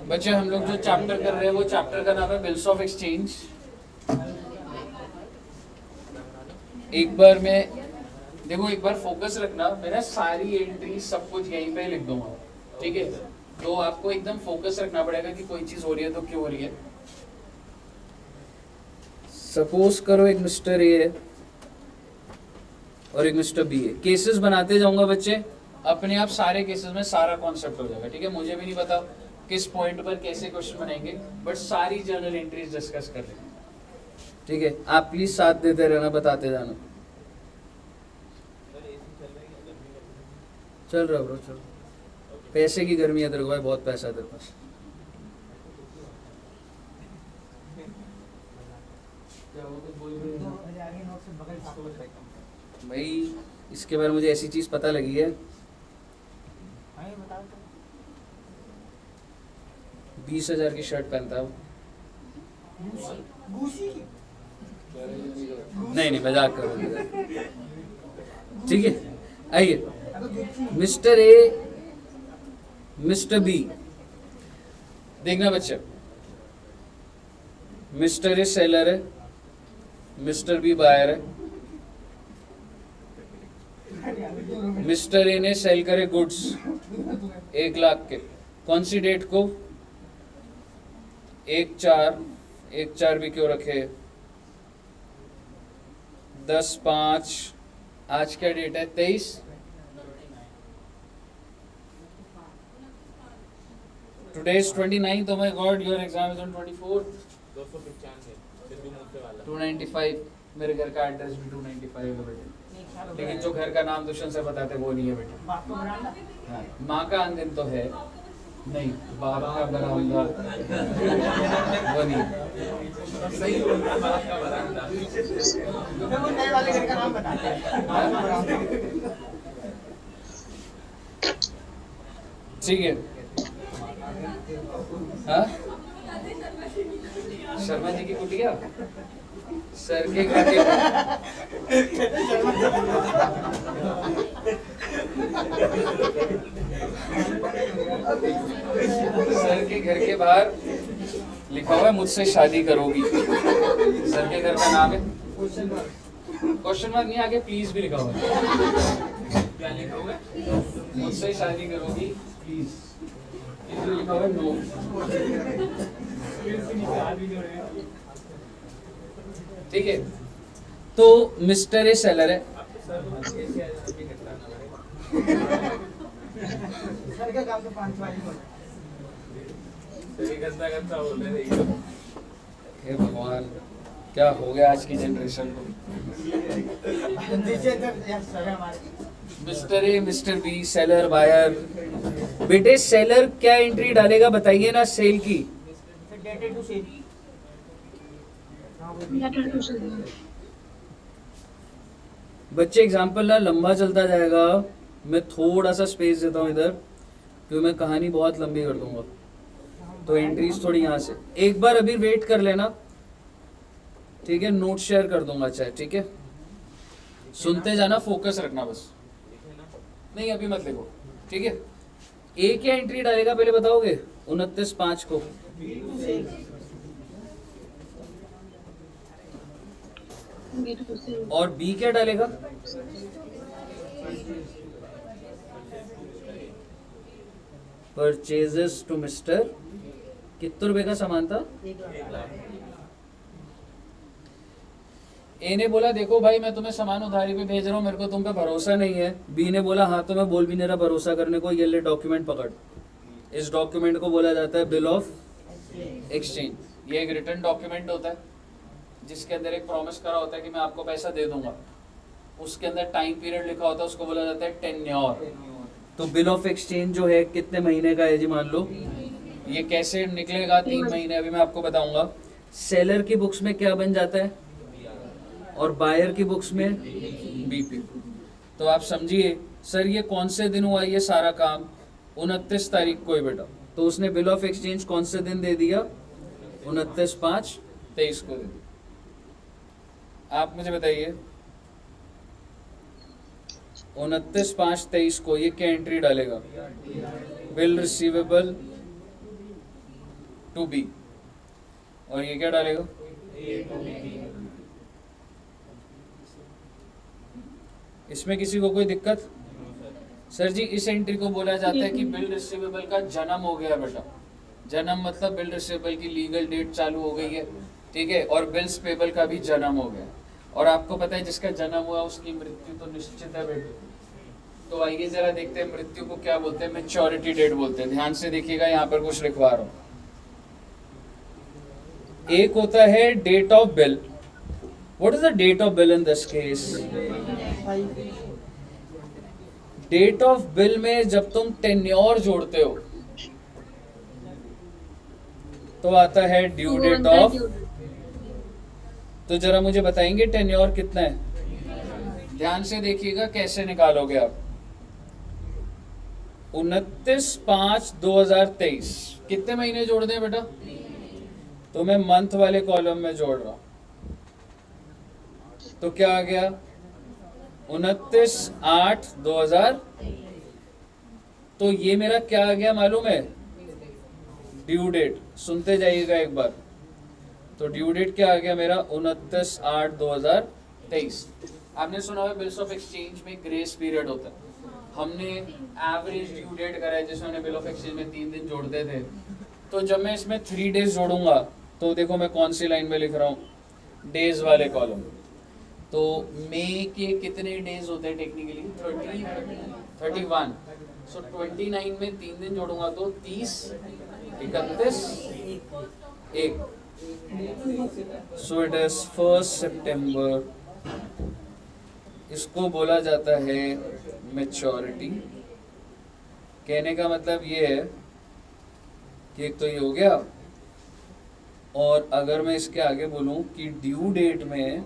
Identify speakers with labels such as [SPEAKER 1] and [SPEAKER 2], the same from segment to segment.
[SPEAKER 1] बच्चे हम लोग जो चैप्टर कर रहे हैं वो चैप्टर का नाम है बिल्स ऑफ एक्सचेंज। एक बार मैं देखो, एक बार फोकस रखना, मैंने सारी एंट्री सब कुछ यहीं पे लिख दूंगा, ठीक है? तो आपको एकदम फोकस रखना पड़ेगा कि कोई चीज हो रही है तो क्यों हो रही है। सपोज करो एक मिस्टर ए है और एक मिस्टर बी है। केसेस बनाते जाऊंगा बच्चे, अपने आप सारे केसेस में सारा कॉन्सेप्ट हो जाएगा, ठीक है? मुझे भी नहीं पता किस पॉइंट पर कैसे क्वेश्चन बनेंगे, बट सारी जर्नल एंट्रीज डिस्कस कर लेंगे, ठीक है? आप प्लीज साथ देते रहना, बताते जाना। चल रहा ब्रो, चल। पैसे की गर्मी है तेरे को भाई, बहुत पैसा है तेरे पास। भाई इसके बारे में मुझे ऐसी चीज पता लगी है, 20,000 की शर्ट पहनता है वो। नहीं नहीं, मजाक करो, ठीक है? आइए, मिस्टर ए मिस्टर बी, देखना बच्चे, मिस्टर ए सेलर है, मिस्टर बी बायर है। मिस्टर ए ने सेल करे गुड्स 1 लाख के, कौन सी डेट को? 1/4 भी क्यों रखे, 10/5, आज क्या डेट है? 23। Today is 29th। Oh my God, your exam is on 24th। 295, मेरे घर का एड्रेस भी 295 है बेटे, लेकिन जो घर का नाम दुष्यंत से बताते वो नहीं है बेटा। हाँ, माँ का आंगन तो है, नहीं बाप का बरामदा वो नहीं। ठीक है, हाँ? शर्मा जी की कुटिया, सर के घर के सर के घर के बाहर लिखा हुआ है मुझसे शादी करोगी। सर के घर का नाम है, क्वेश्चन मार्क नहीं, आगे प्लीज भी लिखा हुआ है। क्या लिखा हुआ है? मुझसे शादी करोगी प्लीज, लिखा हुआ है नो। ठीक है, तो मिस्टर ए सेलर है। हे भगवान, क्या हो गया आज की जनरेशन को। Mister A mister B, seller buyer. बेटे सेलर क्या एंट्री डालेगा बताइए ना, सेल की? बच्चे एग्जाम्पल ना लंबा चलता जाएगा, मैं थोड़ा सा स्पेस देता हूँ इधर, क्योंकि मैं कहानी बहुत लंबी कर दूंगा, तो एंट्रीज थोड़ी यहाँ से। एक बार अभी वेट कर लेना, ठीक है? नोट शेयर कर दूंगा चाहे, ठीक है? सुनते जाना, फोकस रखना बस। नहीं अभी मत लिखो, ठीक है? ए क्या एंट्री डालेगा पहले बताओगे? 29/5 को। और बी क्या डालेगा? परचेजेस टू मिस्टर, कितने रुपए का सामान था? ए ने बोला देखो भाई मैं तुम्हें सामान उधारी पे भेज रहा हूँ, मेरे को तुम पे भरोसा नहीं है। बी ने बोला हाँ तो मैं बोल भी नहीं रहा भरोसा करने को, ये ले डॉक्यूमेंट पकड़। इस डॉक्यूमेंट को बोला जाता है बिल ऑफ एक्सचेंज। ये एक रिटर्न डॉक्यूमेंट होता है जिसके अंदर एक प्रॉमिस करा होता है कि मैं आपको पैसा दे दूंगा, उसके अंदर टाइम पीरियड लिखा होता है, उसको बोला जाता है टेन्योर। तो बिल ऑफ एक्सचेंज जो है कितने महीने का है जी मान लो, ये कैसे निकलेगा? 3 महीने, अभी मैं आपको बताऊंगा। सेलर की बुक्स में क्या बन जाता है और बायर की बुक्स में बीपी। तो आप समझिए सर ये कौन से दिन हुआ ये सारा काम? 29 तारीख को ही बेटा। तो उसने बिल ऑफ एक्सचेंज कौन से दिन दे दिया? 29/5/23 को दे दिया। आप मुझे बताइए 29/5/23 को ये क्या एंट्री डालेगा? बिल रिसीवेबल टू बी, और ये क्या डालेगा? इसमें किसी को कोई दिक्कत? सर जी इस एंट्री को बोला जाता है कि बिल रिसीवेबल का जन्म हो गया बेटा। जन्म मतलब बिल रिसीवेबल की लीगल डेट चालू हो गई है, ठीक है, और बिल्स पेबल का भी जन्म हो गया। और आपको पता है जिसका जन्म हुआ उसकी मृत्यु तो निश्चित है बेटे। तो आइए जरा देखते हैं मृत्यु को क्या बोलते हैं। मैच्योरिटी डेट बोलते हैं। ध्यान से देखिएगा, यहाँ पर कुछ लिखवा रहा हूँ। एक होता है date of bill. What is the date of bill in this case? Date of bill में जब तुम टेन्योर जोड़ते हो तो आता है ड्यू डेट ऑफ। तो जरा मुझे बताएंगे टेन्योर कितना है? ध्यान से देखिएगा कैसे निकालोगे आप। 29/5/2023 कितने महीने जोड़ दें बेटा? तो मैं मंथ वाले कॉलम में जोड़ रहा हूं, तो क्या आ गया? 29/8/2000। तो ये मेरा क्या आ गया मालूम है? Due date. सुनते जाइएगा एक बार। तो ड्यू डेट क्या आ गया मेरा? 29/8/2023। आपने सुना है बिल्स ऑफ एक्सचेंज में ग्रेस पीरियड होता है। हमने एवरेज ड्यू डेट करा है, जिसमें हमने बिल ऑफ एक्सचेंज में 3 दिन जोड़ते थे। तो जब मैं इसमें 3 डेज जोड़ूंगा तो देखो मैं कौन सी लाइन में लिख रहा हूँ, डेज वाले कॉलम। तो मई के कितने डेज होते हैं टेक्निकली? 31। सो 29 में 3 दिन जोड़ूंगा तो 30, 31, 1। सो इट इज 1 सितंबर। इसको बोला जाता है मैच्योरिटी। कहने का मतलब ये है कि एक तो ये हो गया, और अगर मैं इसके आगे बोलूं कि ड्यू डेट में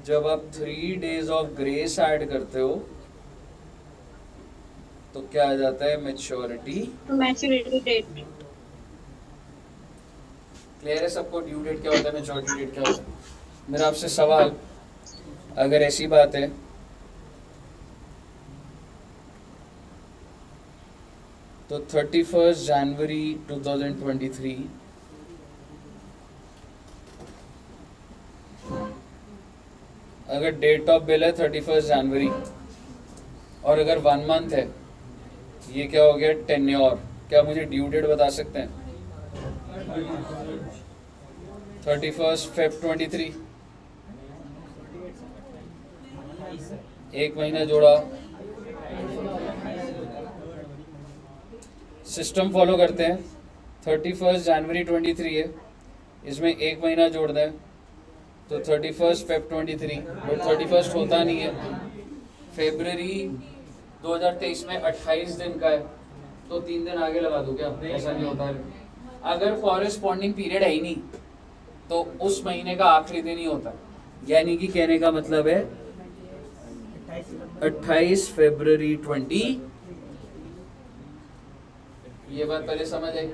[SPEAKER 1] जब आप 3 डेज ऑफ ग्रेस ऐड करते हो तो क्या आ जाता है? Maturity
[SPEAKER 2] date.
[SPEAKER 1] क्लियर है सबको? ड्यू डेट क्या होता है, मैच्योरिटी डेट क्या होता है? मेरा आपसे सवाल, अगर ऐसी बात है तो 31 जनवरी 2023 अगर डेट ऑफ बिल है 31 जनवरी, और अगर 1 मंथ है, ये क्या हो गया? टेन्योर। क्या मुझे ड्यू डेट बता सकते हैं? 31 Feb 23। 1 महीना जोड़ा। सिस्टम फॉलो करते हैं। 31 जनवरी 23 है, इसमें 1 महीना जोड़ दें तो 31 Feb 23। बट 31 होता नहीं है। फरवरी 2023 में 28 दिन का है, तो 3 दिन आगे लगा दो क्या? ऐसा नहीं होता है। अगर कॉरेस्पॉन्डिंग पीरियड है ही नहीं तो उस महीने का आखिरी दिन ही होता है। यानी कि कहने का मतलब है 28 फरवरी 20। ये बात पहले समझ आई।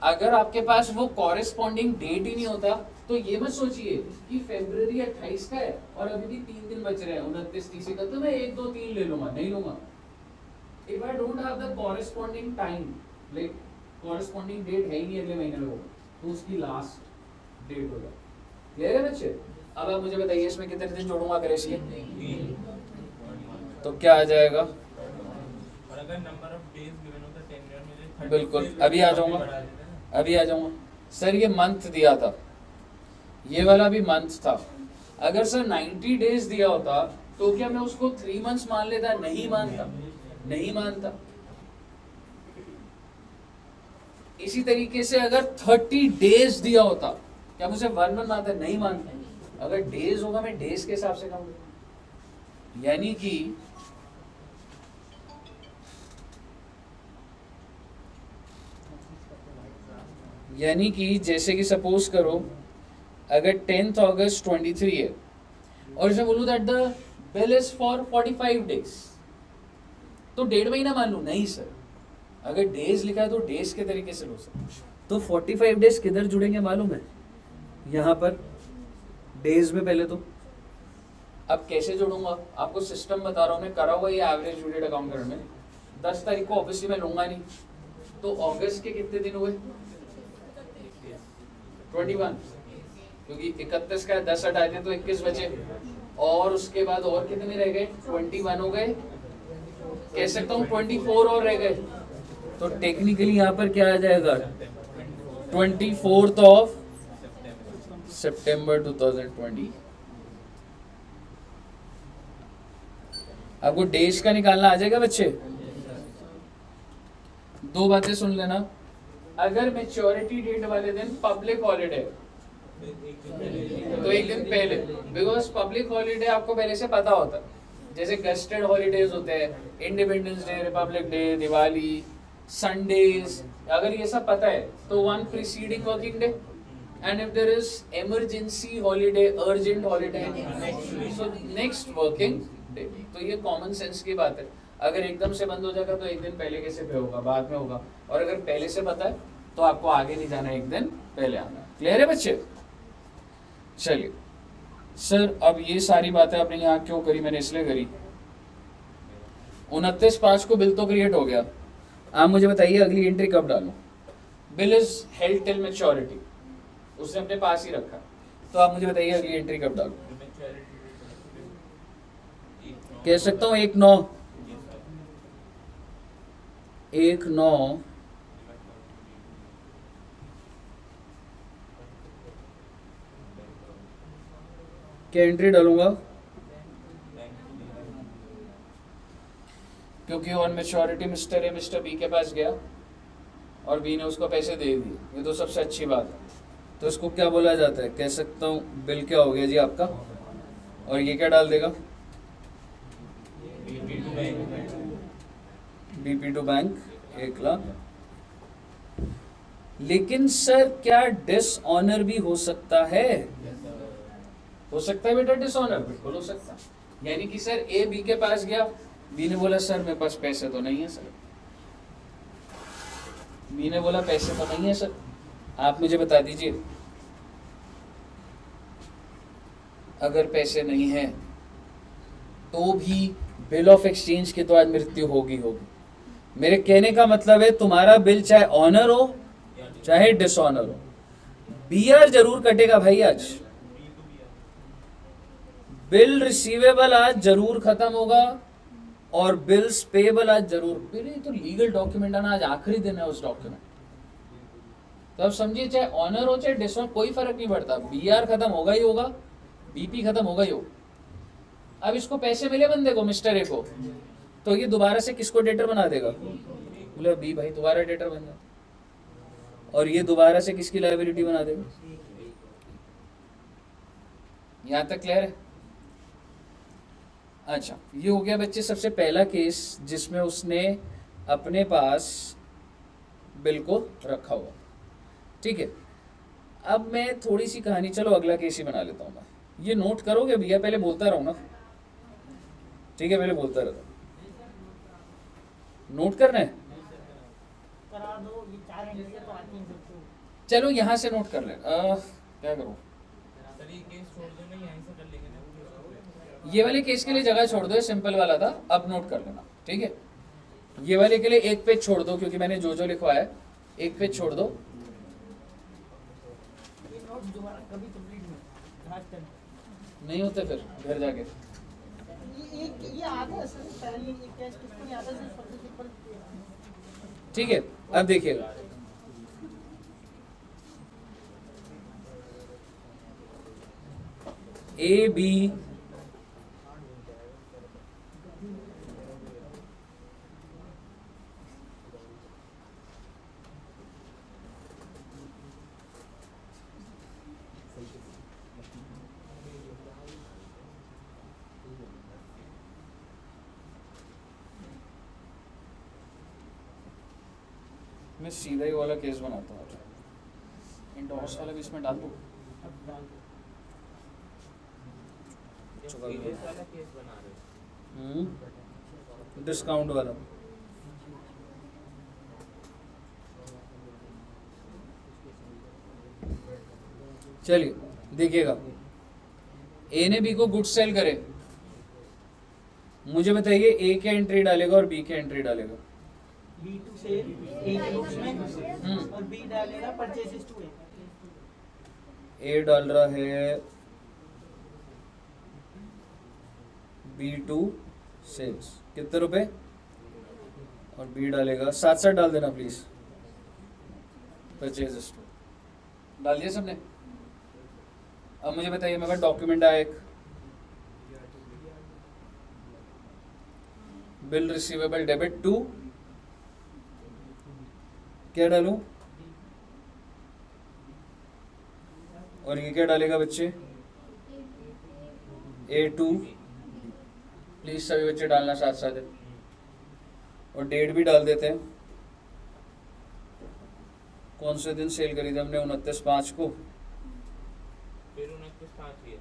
[SPEAKER 1] अगर आपके पास वो कॉरेस्पॉन्डिंग डेट ही नहीं होता तो ये मत सोचिए कि फरवरी 28 का है और अभी भी 3 दिन बच रहे हैं, 29, 30 का, तो मैं 1, 2, 3 ले लूंगा। नहीं लूंगा। If I don't have the corresponding time, like corresponding date है ही नहीं अगले महीने में, तो उसकी लास्ट डेट होगा। क्लियर है बच्चे? अब आप मुझे बताइए इसमें कितने दिन जोड़ूंगा अगर ऐसी तो क्या आ जाएगा?
[SPEAKER 3] और अगर नंबर ऑफ डेज गिवन होता टेन्योर में
[SPEAKER 1] बिल्कुल, अभी आ जाऊंगा। सर ये मंथ दिया था, ये वाला भी मंथ था। अगर सर 90 डेज दिया होता तो क्या मैं उसको 3 मंथ्स मान लेता? नहीं मानता। इसी तरीके से अगर 30 डेज दिया होता क्या मुझे 1 मंथ मानता? नहीं मानता। अगर डेज होगा मैं डेज के हिसाब से कहूंगा। यानी कि जैसे कि सपोज करो अगर 10th अगस्त 23 है और इसे बोलूं that the bill is for 45 days, तो 1.5 महीना मान लूं? नहीं सर, अगर डेज लिखा है तो डेज के तरीके से लो सर। तो 45 डेज किधर जुड़ेंगे मालूम है? यहाँ पर डेज में पहले। तो अब कैसे जोड़ूंगा? आपको सिस्टम बता रहा हूँ, मैं करा हुआ ये एवरेज ड्यू डेट अकाउंट करने में। 10 तारीख को ऑब्वियसली मैं लूंगा नहीं, तो अगस्त के कितने दिन हुए? 21, क्योंकि 31 का 10 हटा दें तो 21 बचे, और उसके बाद और कितने रह गए? 21 हो गए, कह सकता हूँ 24 और रह गए। तो टेक्निकली यहाँ पर क्या आ जाएगा? 24th ऑफ सितंबर 2020। आपको डेज का निकालना आ जाएगा बच्चे? दो बातें सुन लेना। अगर मैच्योरिटी डेट वाले दिन पब्लिक हॉलिडे तो एक दिन पहले, बिकॉज पब्लिक हॉलिडे आपको पहले से पता होता है, जैसे गेस्टेड हॉलिडेज होते हैं, independence day, republic day, Diwali, Sundays, अगर ये सब पता है तो one preceding working day, and if there is emergency holiday, urgent holiday, so next working day. तो ये कॉमन सेंस की बात है। अगर एकदम से बंद हो जाएगा तो एक दिन पहले कैसे पे होगा? बाद में होगा। और अगर पहले से पता है तो आपको आगे नहीं जाना, एक दिन पहले आना। क्लियर है बच्चे? चलिए सर, अब ये सारी बातें आपने यहाँ क्यों करी? मैंने इसलिए करी, 29/5 को बिल तो क्रिएट हो गया। आप मुझे बताइए अगली एंट्री कब डालूं? Bill is held till maturity, उसने अपने पास ही रखा, तो आप मुझे बताइए अगली एंट्री कब डालूं? कह सकता हूँ 1/9, 1/9 क्या एंट्री डालूंगा? क्योंकि on maturity mister A mister B के पास गया और बी ने उसको पैसे दे दिए, ये तो सबसे अच्छी बात है। तो इसको क्या बोला जाता है? कह सकता हूँ बिल क्या हो गया जी आपका, और ये क्या डाल देगा? BP to bank 1 lakh. लेकिन सर क्या डिसऑनर भी हो सकता है? हो सकता है बेटा डिसऑनर, बिल्कुल हो सकता है। यानी कि सर ए बी के पास गया, बी ने बोला सर मेरे पास पैसे तो नहीं है सर, बी ने बोला पैसे तो नहीं है सर, आप मुझे बता दीजिए अगर पैसे नहीं है तो भी बिल ऑफ एक्सचेंज की तो आज मृत्यु होगी। मेरे कहने का मतलब है तुम्हारा बिल चाहे ऑनर हो चाहे डिसऑनर हो, बीआर जरूर कटेगा भाई। आज बिल रिसीवेबल आज जरूर खत्म होगा और बिल्स पेबल आज जरूर। बिल तो लीगल डॉक्यूमेंट है ना, आज आखिरी दिन है उस डॉक्यूमेंट। तो अब समझिए चाहे ऑनर हो चाहे डिसऑनर, कोई फर्क नहीं पड़ता, बीआर खत्म होगा ही होगा, बीपी खत्म होगा ही होगा। अब इसको पैसे मिले बंदे को, मिस्टर ए को, तो ये दोबारा से किसको डेटर बना देगा? बोले बी भाई दोबारा डेटर बन जाए, और ये दोबारा से किसकी लायबिलिटी बना देगा? यहां तक क्लियर है? अच्छा, ये हो गया बच्चे सबसे पहला केस जिसमें उसने अपने पास बिल को रखा हुआ। ठीक है, अब मैं थोड़ी सी कहानी, चलो अगला केस ही बना लेता हूं मैं। ये नोट करोगे भैया? पहले बोलता रहूं ना, ठीक है? पहले बोलता रहता, नोट करना है?
[SPEAKER 2] करा दो, ये 4 एंट्री तो आती हैं बिल्कुल।
[SPEAKER 1] चलो यहां से नोट कर ले। क्या करूं?
[SPEAKER 3] सर ये केस छोड़ दो ना, यहीं से कर लेंगे ना।
[SPEAKER 1] ये वाले केस के लिए जगह छोड़ दो, ये सिंपल वाला था, अब नोट कर लेना। ठीक है, ये वाले के लिए एक पेज छोड़ दो, क्योंकि मैंने जो लिखवाया है एक पेज छोड़ दो।
[SPEAKER 2] ये नोट दोबारा कभी कंप्लीट नहीं, आज तक
[SPEAKER 1] नहीं होते फिर घर जाके।
[SPEAKER 2] ये आधा है सर, पहले ये केस किसको नहीं आता, सिर्फ सिंपल।
[SPEAKER 1] ठीक है, अब देखिएगा, ए बी मैं सीधा ही वाला केस बनाता हूँ, इंडोर्स वाला भी इसमें डाल दूँ।
[SPEAKER 2] अब डाल दो।
[SPEAKER 3] सीरियस वाला केस बना रहे हो।
[SPEAKER 1] डिस्काउंट वाला। चलिए देखिएगा, ए ने बी को गुड सेल करे, मुझे बताइए ए क्या एंट्री डालेगा और बी क्या एंट्री डालेगा?
[SPEAKER 2] बी टू से ए के बुक्स में और बी डालेगा परचेजेस टू ए।
[SPEAKER 1] ए डाल रहा है B2 सेल्स कितने रुपए, और बी डालेगा साथ साथ डाल देना प्लीज, परचेजेस टू डाल दिया सबने। अब मुझे बताइए, मेरे पास डॉक्यूमेंट आया एक, बिल रिसीवेबल डेबिट टू, क्या डालूं, और ये क्या डालेगा बच्चे, A2, प्लीज सभी बच्चे डालना साथ साथ है, और डेट भी डाल देते हैं। कौन से दिन सेल करी थी हमने, 29/5 को,
[SPEAKER 3] फिर 29/5 ही है।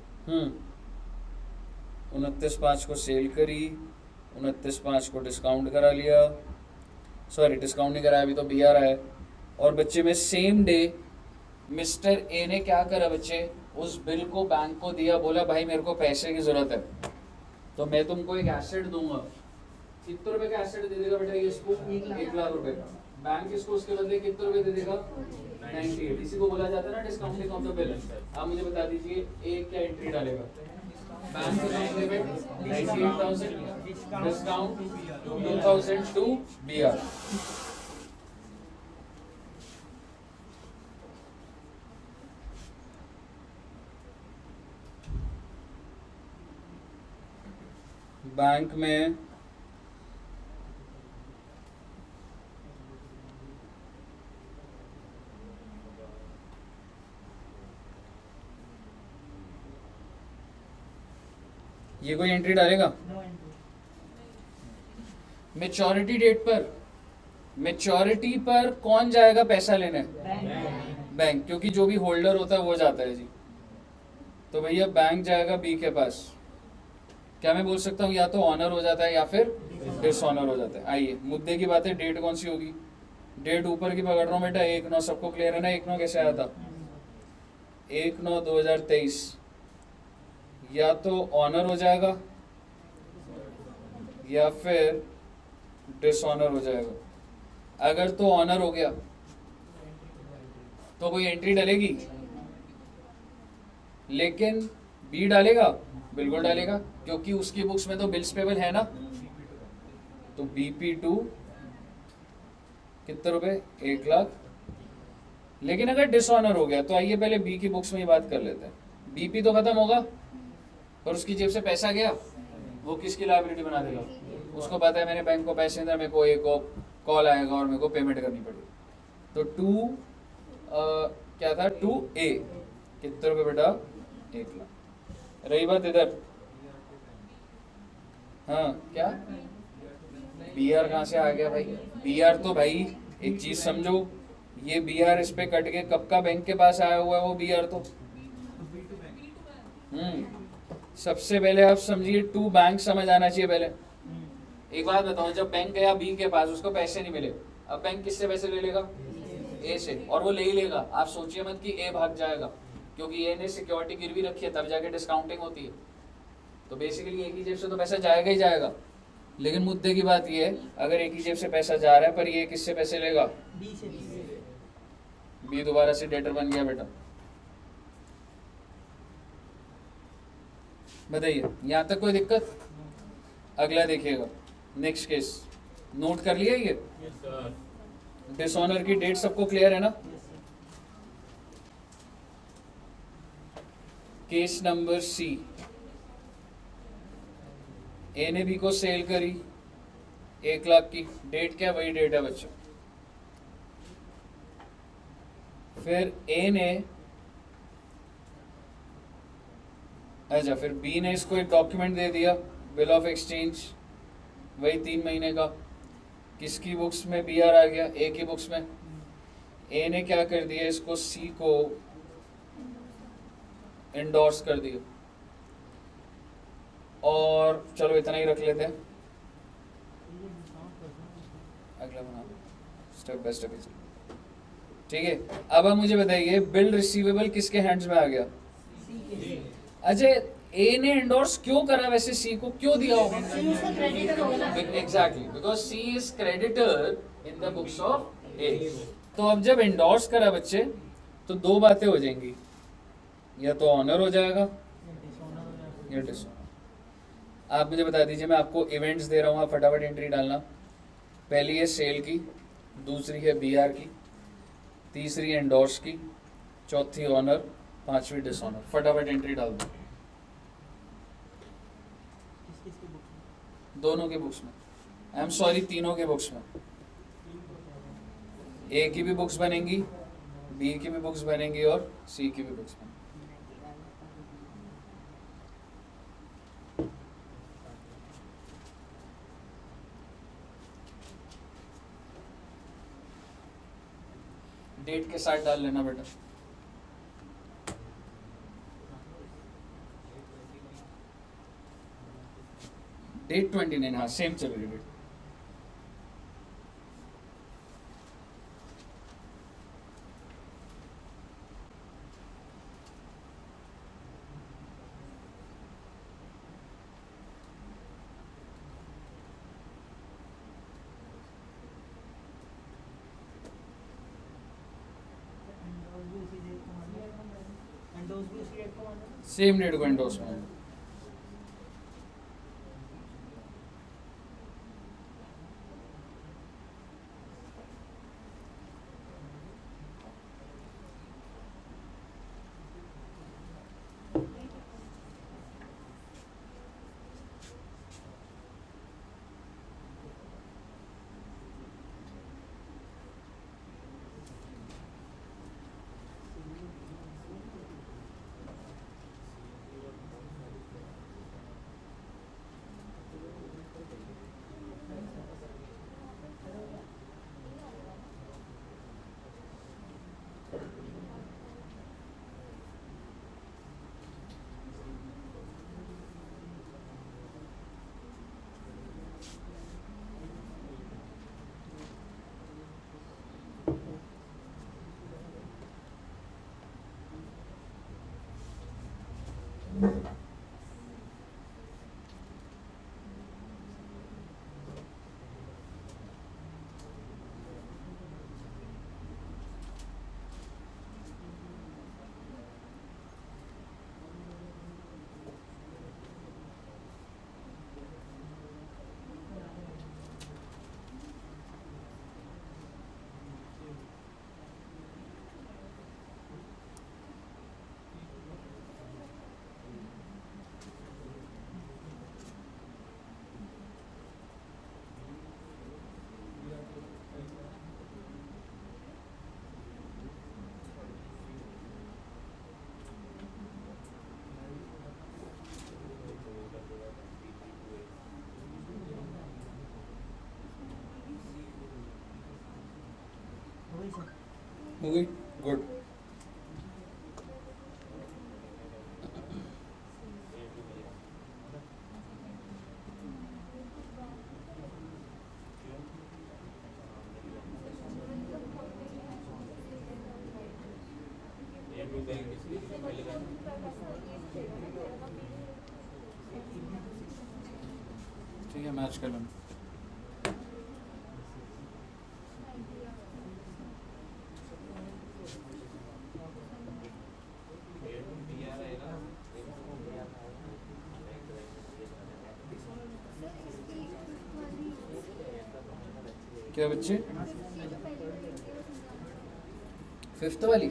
[SPEAKER 1] 29/5 को सेल करी, 29/5 को डिस्काउंट करा लिया, सॉरी डिस्काउंट नहीं कराया, अभी तो BR आया है। और बच्चे में सेम डे मिस्टर ए ने क्या करा बच्चे, उस बिल को बैंक को दिया, बोला भाई मेरे को पैसे की जरूरत है, तो मैं तुमको एक एसेट दूंगा। कितने रुपए का एसेट दे देगा बेटा ये इसको, 1 लाख रुपए का। बैंक इसको उसके बदले कितने रुपए दे देगा, 98। इसी को बोला जाता है ना डिस्काउंटिंग ऑफ द बिल। आप मुझे बता दीजिए ए क्या एंट्री डालेगा, bank account debit 98,000, discount 2,000 to BR। Bank में ये कोई एंट्री डालेगा,
[SPEAKER 2] नो एंट्री।
[SPEAKER 1] मेच्योरिटी डेट पर, मेच्योरिटी पर कौन जाएगा पैसा लेने, बैंक, क्योंकि जो भी होल्डर होता है वो जाता है जी। तो भैया बैंक जाएगा बी के पास। क्या मैं बोल सकता हूँ, या तो ऑनर हो जाता है या फिर डिसऑनर हो जाता है। आइए मुद्दे की बात है, डेट कौन सी होगी, डेट ऊपर की पकड़ रहा हूँ बेटा, 1/9, सबको क्लियर है ना, 1/9 कैसे आया था, 1/9/2023, या तो ऑनर हो जाएगा या फिर डिसऑनर हो जाएगा। अगर तो ऑनर हो गया तो कोई एंट्री डालेगी, लेकिन बी डालेगा, बिल्कुल डालेगा, क्योंकि उसकी बुक्स में तो बिल्स पेबल है ना। तो BP2 कितने रुपए, 1 लाख। लेकिन अगर डिसऑनर हो गया तो आइए पहले बी की बुक्स में ही बात कर लेते हैं। BP तो खत्म होगा, पर उसकी जेब से पैसा गया, वो किसकी लायबिलिटी बना देगा, उसको पता है मैंने बैंक को पैसे दिए, मेरे को एक कॉल आएगा और मेरे को पेमेंट करनी पड़ेगी। तो 2 क्या था, 2A कितने रुपए बेटा, 1 लाख। रही बात इधर, हाँ क्या BR कहाँ से आ गया भाई, BR तो भाई एक चीज समझो, ये BR इस पे कट के कब का बैंक के पास आया हुआ है वो BR तो, सबसे पहले आप समझिए, टू बैंक समझ आना चाहिए पहले। एक बात बताओ, जब बैंक गया बी के पास, उसको पैसे नहीं मिले, अब बैंक किससे पैसे ले लेगा, ए से, और वो ले ही लेगा। आप सोचिए मत कि ए भाग जाएगा, क्योंकि ए ने सिक्योरिटी गिरवी रखी है, तब जाके डिस्काउंटिंग होती है। तो बेसिकली एक ही जेब से तो पैसा जाएगा ही जाएगा। लेकिन मुद्दे की बात ये है, अगर एक ही जेब से पैसा जा रहा है, पर ये किससे पैसे लेगा,
[SPEAKER 2] बी से
[SPEAKER 1] बी दोबारा से डेटर बन गया बेटा। बताइए यहाँ तक कोई दिक्कत। अगला देखिएगा, नेक्स्ट केस नोट कर लिया ये,
[SPEAKER 3] यस सर।
[SPEAKER 1] डिसऑनर की डेट सबको क्लियर है ना। केस नंबर C, ए ने बी को सेल करी 1 लाख की, डेट क्या, वही डेट है बच्चों। फिर ए ने, अच्छा फिर बी ने इसको एक डॉक्यूमेंट दे दिया, बिल ऑफ एक्सचेंज, वही 3 महीने का। किसकी बुक्स में BR आ गया, ए की बुक्स में। ए ने क्या कर दिया, इसको सी को इंडोर्स कर दिया। और चलो इतना ही रख लेते हैं, अगला बना स्टेप बाय स्टेप। ठीक है, अब आप मुझे बताइए, बिल रिसीवेबल किसके हैंड्स में आ गया। अच्छा ए ने एंडोर्स क्यों करा, वैसे सी को क्यों दिया होगा?
[SPEAKER 2] सी उसका क्रेडिटर होगा ना।
[SPEAKER 1] Exactly, because C is creditor in the books of A. तो अब जब एंडोर्स करा बच्चे, तो दो बातें हो जाएंगी, या तो ऑनर हो जाएगा या डिसऑनर। आप मुझे बता दीजिए, मैं आपको इवेंट्स दे रहा हूँ, आप फटाफट एंट्री डालना। पहली है सेल की, दूसरी है बीआर की, तीसरी एंडोर्स की, चौथी ऑनर, पांचवी डिसऑनर। फटाफट एंट्री डाल दो
[SPEAKER 2] किसकी बुक में?
[SPEAKER 1] दोनों के बुक्स में, आई एम सॉरी तीनों के बुक्स में। ए की भी बुक्स बनेंगी, बी की भी बुक्स बनेंगी और सी की भी बुक्स बनेंगी। डेट के साथ डाल लेना बेटा। डेट 29, हाँ सेम चल रही डेट।
[SPEAKER 2] एंडोर्स भी उसी डेट को मानना।
[SPEAKER 1] सेम डेट को एंडोर्स में।
[SPEAKER 2] वही सर।
[SPEAKER 1] हो गई, गुड। ठीक है, मैच कर लेना। क्या बच्चे, फिफ्थ वाली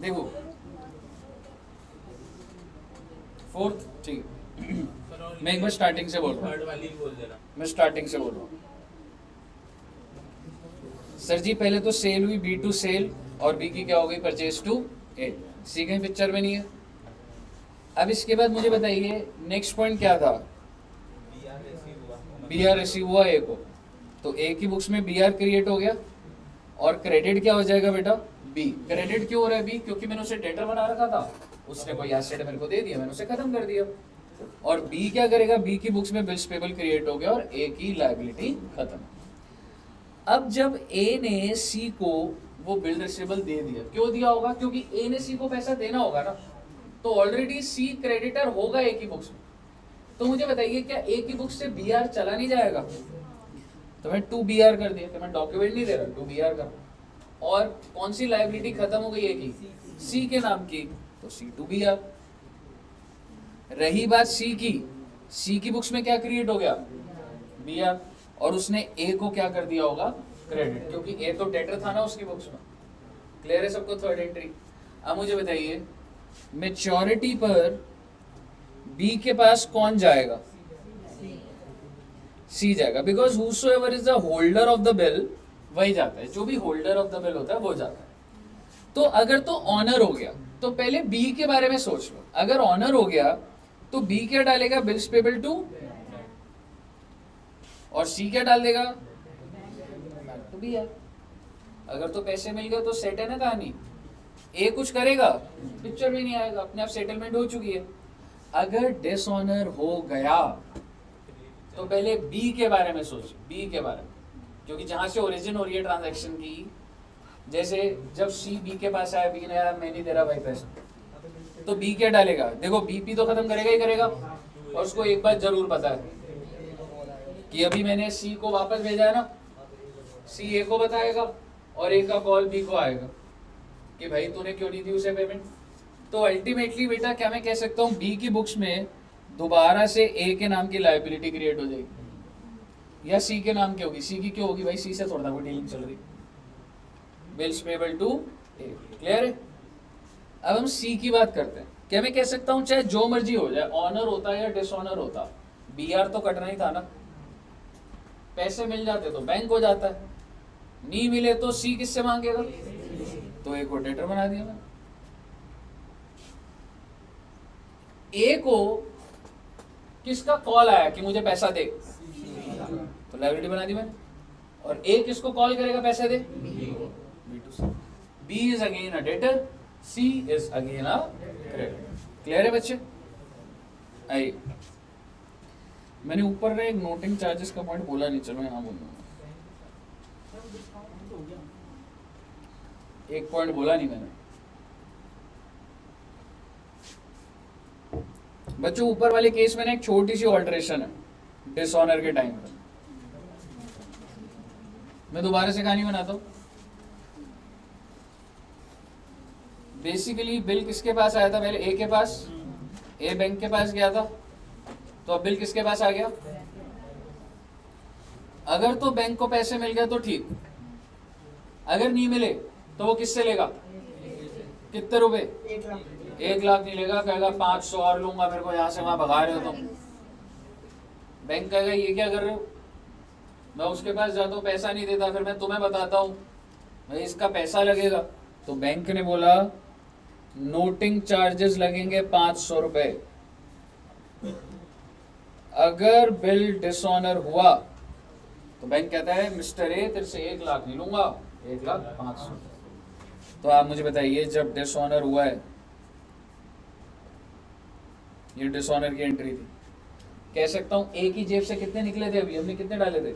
[SPEAKER 1] देखो, फोर्थ, ठीक है। मैं एक बार स्टार्टिंग से बोल रहा हूँ,
[SPEAKER 3] थर्ड वाली बोल देना।
[SPEAKER 1] मैं स्टार्टिंग से बोल रहा हूँ। सर जी पहले तो सेल हुई, बी टू सेल, और बी की क्या हो गई, परचेज टू ए। सी कहीं पिक्चर में नहीं है। अब इसके बाद मुझे बताइए नेक्स्ट पॉइंट क्या था, बी आर रिसीव हुआ ए को, तो ए की बुक्स में बी आर क्रिएट हो गया, और क्रेडिट क्या हो जाएगा बेटा, बी। क्रेडिट क्यों हो रहा है बी, क्योंकि मैंने उसे डेटर बना रखा था, उसने कोई एसेट मेरे को दे दिया, मैंने उसे खत्म कर दिया। और बी क्या करेगा, बी की बुक्स में बिल्स पेबल क्रिएट हो गया और ए की लायबिलिटी खत्म। अब जब ए ने सी को वो बिल रिसीवेबल दे दिया, क्यों दिया होगा, क्योंकि ए ने सी को पैसा देना होगा ना, तो ऑलरेडी सी क्रेडिटर होगा ए की बुक्स में। तो मुझे बताइए क्या ए की बुक से बी आर चला नहीं जाएगा? तो मैं 2BR कर दिया, तो मैं डॉक्यूमेंट नहीं दे रहा, 2BR कर। और कौन सी लाइबिलिटी खत्म हो गई है की? सी के नाम की, तो C2BR। रही बात सी की बुक्स में क्या क्रिएट हो गया? BR। और उसने ए को क्या कर दिया होगा? क्रेडिट, क्योंकि ए तो डेटर था ना उसकी बुक्स में। क्लियर है सबको? Third entry. अब मुझे बताइए मेच्योरिटी पर बी के पास कौन जाएगा? सी जाएगा, because whosoever is the holder of the bill वही जाता है, जो भी होल्डर ऑफ द बिल होता है वो जाता है। तो अगर तो ऑनर हो गया तो पहले बी के बारे में सोच लो। अगर ऑनर हो गया तो बी क्या डालेगा? बिल्स पेबल टू, और सी क्या डाल देगा? To B R. अगर तो पैसे मिल गए तो सेट है ना कहानी। ए कुछ करेगा, पिक्चर भी नहीं आएगा, अपने आप सेटलमेंट हो चुकी है। अगर डिसऑनर हो गया तो पहले बी के बारे में सोच, बी के बारे में, क्योंकि जहां से ओरिजिन हो रही है ट्रांजैक्शन की। जैसे जब सी बी के पास आया, बी ने आया मैं नहीं दे रहा भाई पैसा, तो बी क्या डालेगा? देखो बीपी तो खत्म करेगा ही करेगा, और उसको एक बात जरूर पता है कि अभी मैंने सी को वापस भेजा है ना, सी ए को बताएगा और ए का कॉल बी को आएगा कि भाई तूने क्यों नहीं दी उसे पेमेंट। तो अल्टीमेटली बेटा क्या मैं कह सकता हूँ, बी की बुक्स में दोबारा से ए के नाम की लायबिलिटी क्रिएट हो जाएगी, या सी के नाम की होगी। सी की क्यों होगी भाई? सी से थोड़ा कोई डीलिंग चल रही। Bills payable to A. Clear है? अब हम सी की बात करते हैं। क्या मैं कह सकता हूं चाहे जो मर्जी हो जाए, ऑनर होता या डिसऑनर होता, बीआर तो कटना ही था ना। पैसे मिल जाते तो बैंक हो जाता है, नहीं मिले तो सी किससे मांगेगा? तो ए को डेटर बना दिया मैंने। ए को किसका कॉल आया कि मुझे पैसा दे, तो लायबिलिटी बना दी मैंने। और ए किसको कॉल करेगा पैसे दे? B is again a debtor, C is again a creditor. Clear है बच्चे? आइए, मैंने ऊपर एक नोटिंग चार्जेस का पॉइंट बोला नहीं, चलो यहाँ बोल दूंगा। एक पॉइंट बोला नहीं मैंने बच्चों। ऊपर वाले केस में ना एक छोटी सी ऑल्टरेशन है डिसऑनर के टाइम पर। मैं दोबारा से कहानी बनाता हूं। बेसिकली बिल किसके पास आया था? पहले ए के पास, ए बैंक के पास गया था, तो अब बिल किसके पास आ गया? अगर तो बैंक को पैसे मिल गए तो ठीक, अगर नहीं मिले तो वो किससे लेगा? कितने रुपए? 1 लाख नहीं लेगा, कहेगा 500 और लूंगा, मेरे को यहाँ से वहां भगा रहे हो तुम। बैंक कहेगा ये क्या कर रहे हो? मैं उसके पास जाता हूँ, पैसा नहीं देता, फिर मैं तुम्हें बताता हूँ भाई इसका पैसा लगेगा। तो बैंक ने बोला नोटिंग चार्जेस लगेंगे 500 रुपए। अगर बिल डिसऑनर हुआ तो बैंक कहता है मिस्टर ए तेरे से 1 लाख नहीं लूंगा, 1,05,000। तो आप मुझे बताइए जब डिसऑनर हुआ है, ये डिसऑनर की एंट्री थी, कह सकता हूं ए की जेब से कितने निकले थे? अभी हमने कितने डाले थे?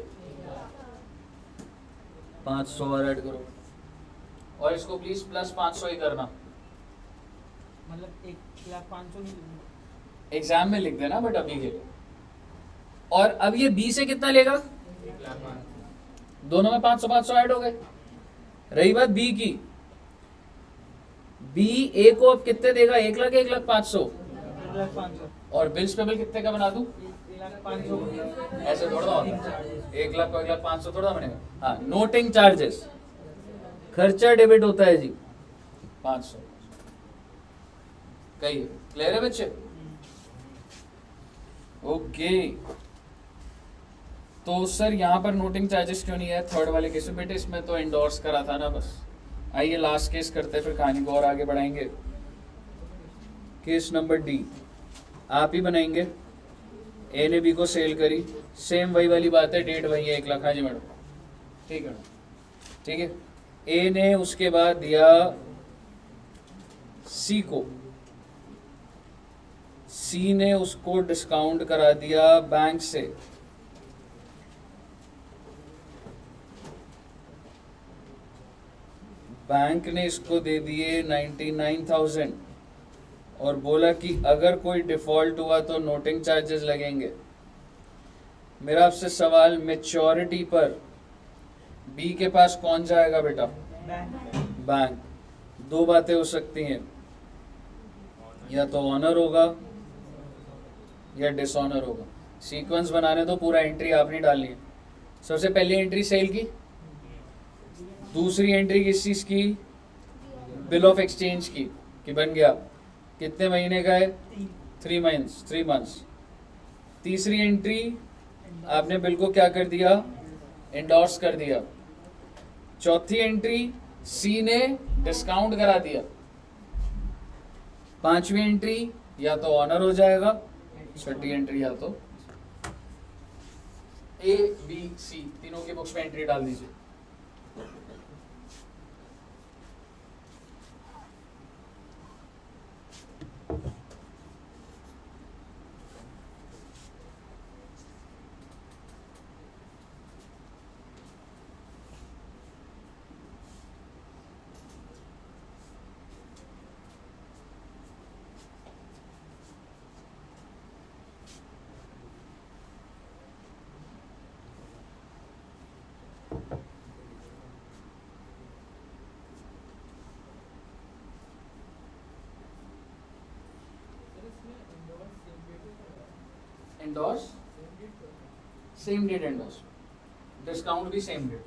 [SPEAKER 1] 500 और ऐड करो, और इसको प्लीज प्लस 500 ही करना,
[SPEAKER 2] मतलब 1,05,000 नहीं
[SPEAKER 1] एग्जाम में लिख देना बट अभी के लिए। और अब ये बी से कितना लेगा?
[SPEAKER 3] 1,05,000।
[SPEAKER 1] दोनों में 500 ऐड हो गए। रही बात बी की, बी ए को अब कितने देगा? 1 लाख 1,05,000।
[SPEAKER 2] 1,05,000
[SPEAKER 1] और बिल्स पेबल कितने का बना दूं?
[SPEAKER 2] 1,05,000
[SPEAKER 1] ऐसे थोड़ा होता है, 1 लाख को 1,05,000 थोड़ा बनेगा। हाँ, नोटिंग चार्जेस, खर्चा डेबिट होता है जी 500। कहिए क्लियर है बच्चे? ओके, तो सर यहाँ पर नोटिंग चार्जेस क्यों नहीं है थर्ड वाले केस में? बेटे इसमें तो एंडोर्स करा था ना बस। आइए लास्ट केस करते हैं, फिर कहानी को और आगे बढ़ाएंगे। केस नंबर डी आप ही बनाएंगे। ए ने बी को सेल करी, सेम वही वाली बात है, डेट वही है 1 लाख। हाँ जी मैडम, ठीक है ठीक है। ए ने उसके बाद दिया सी को, सी ने उसको डिस्काउंट करा दिया बैंक से, बैंक ने इसको दे दिए 99,000। और बोला कि अगर कोई डिफॉल्ट हुआ तो नोटिंग चार्जेस लगेंगे। मेरा आपसे सवाल, मेच्योरिटी पर बी के पास कौन जाएगा बेटा? बैंक। दो बातें हो सकती हैं, या तो ऑनर होगा या डिसऑनर होगा। सीक्वेंस बनाने तो पूरा एंट्री आपने डालनी है। सबसे पहली एंट्री सेल की, दूसरी एंट्री किस चीज की? बिल ऑफ एक्सचेंज की, कि बन गया। कितने महीने का है? 3 मंथ्स। तीसरी एंट्री आपने बिल को क्या कर दिया? एंडोर्स कर दिया। चौथी एंट्री सी ने डिस्काउंट करा दिया। पांचवी एंट्री या तो ऑनर हो जाएगा, छठी एंट्री या तो ए बी सी, तीनों के बुक्स में एंट्री डाल दीजिए। Endorse same date, endorse discount भी सेम डेट।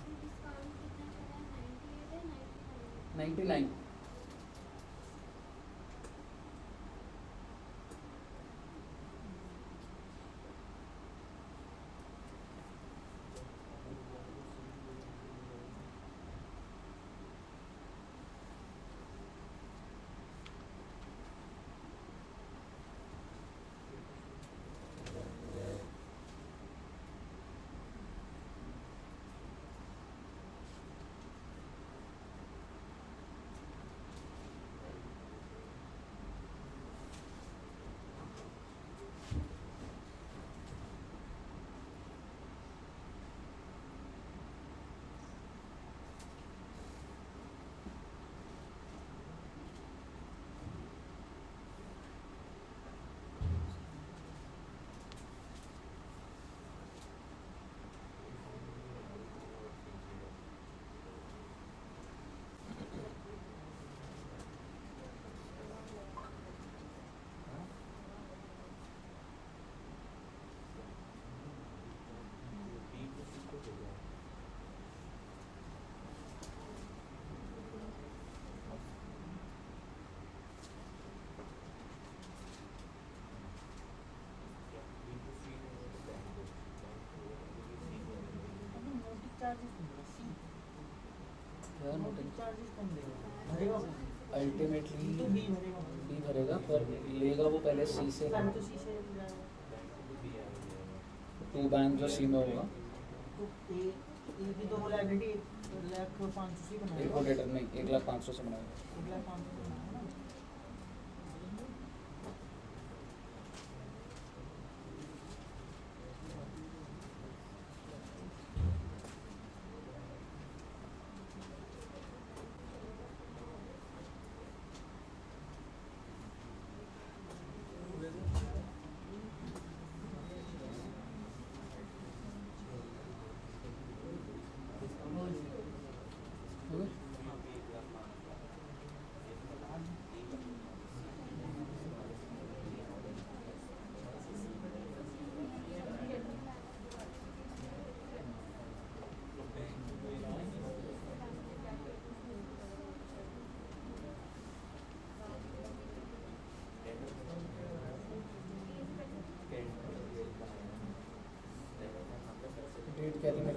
[SPEAKER 4] डिस्काउंट कितना चला है? 98 है,
[SPEAKER 1] 99। अल्टीमेटली बी भरेगा, पर लेगा वो पहले सी से। टू बैंक जो सी में होगा, एक को डेटर नहीं, 1,05,000 से बनाएगा।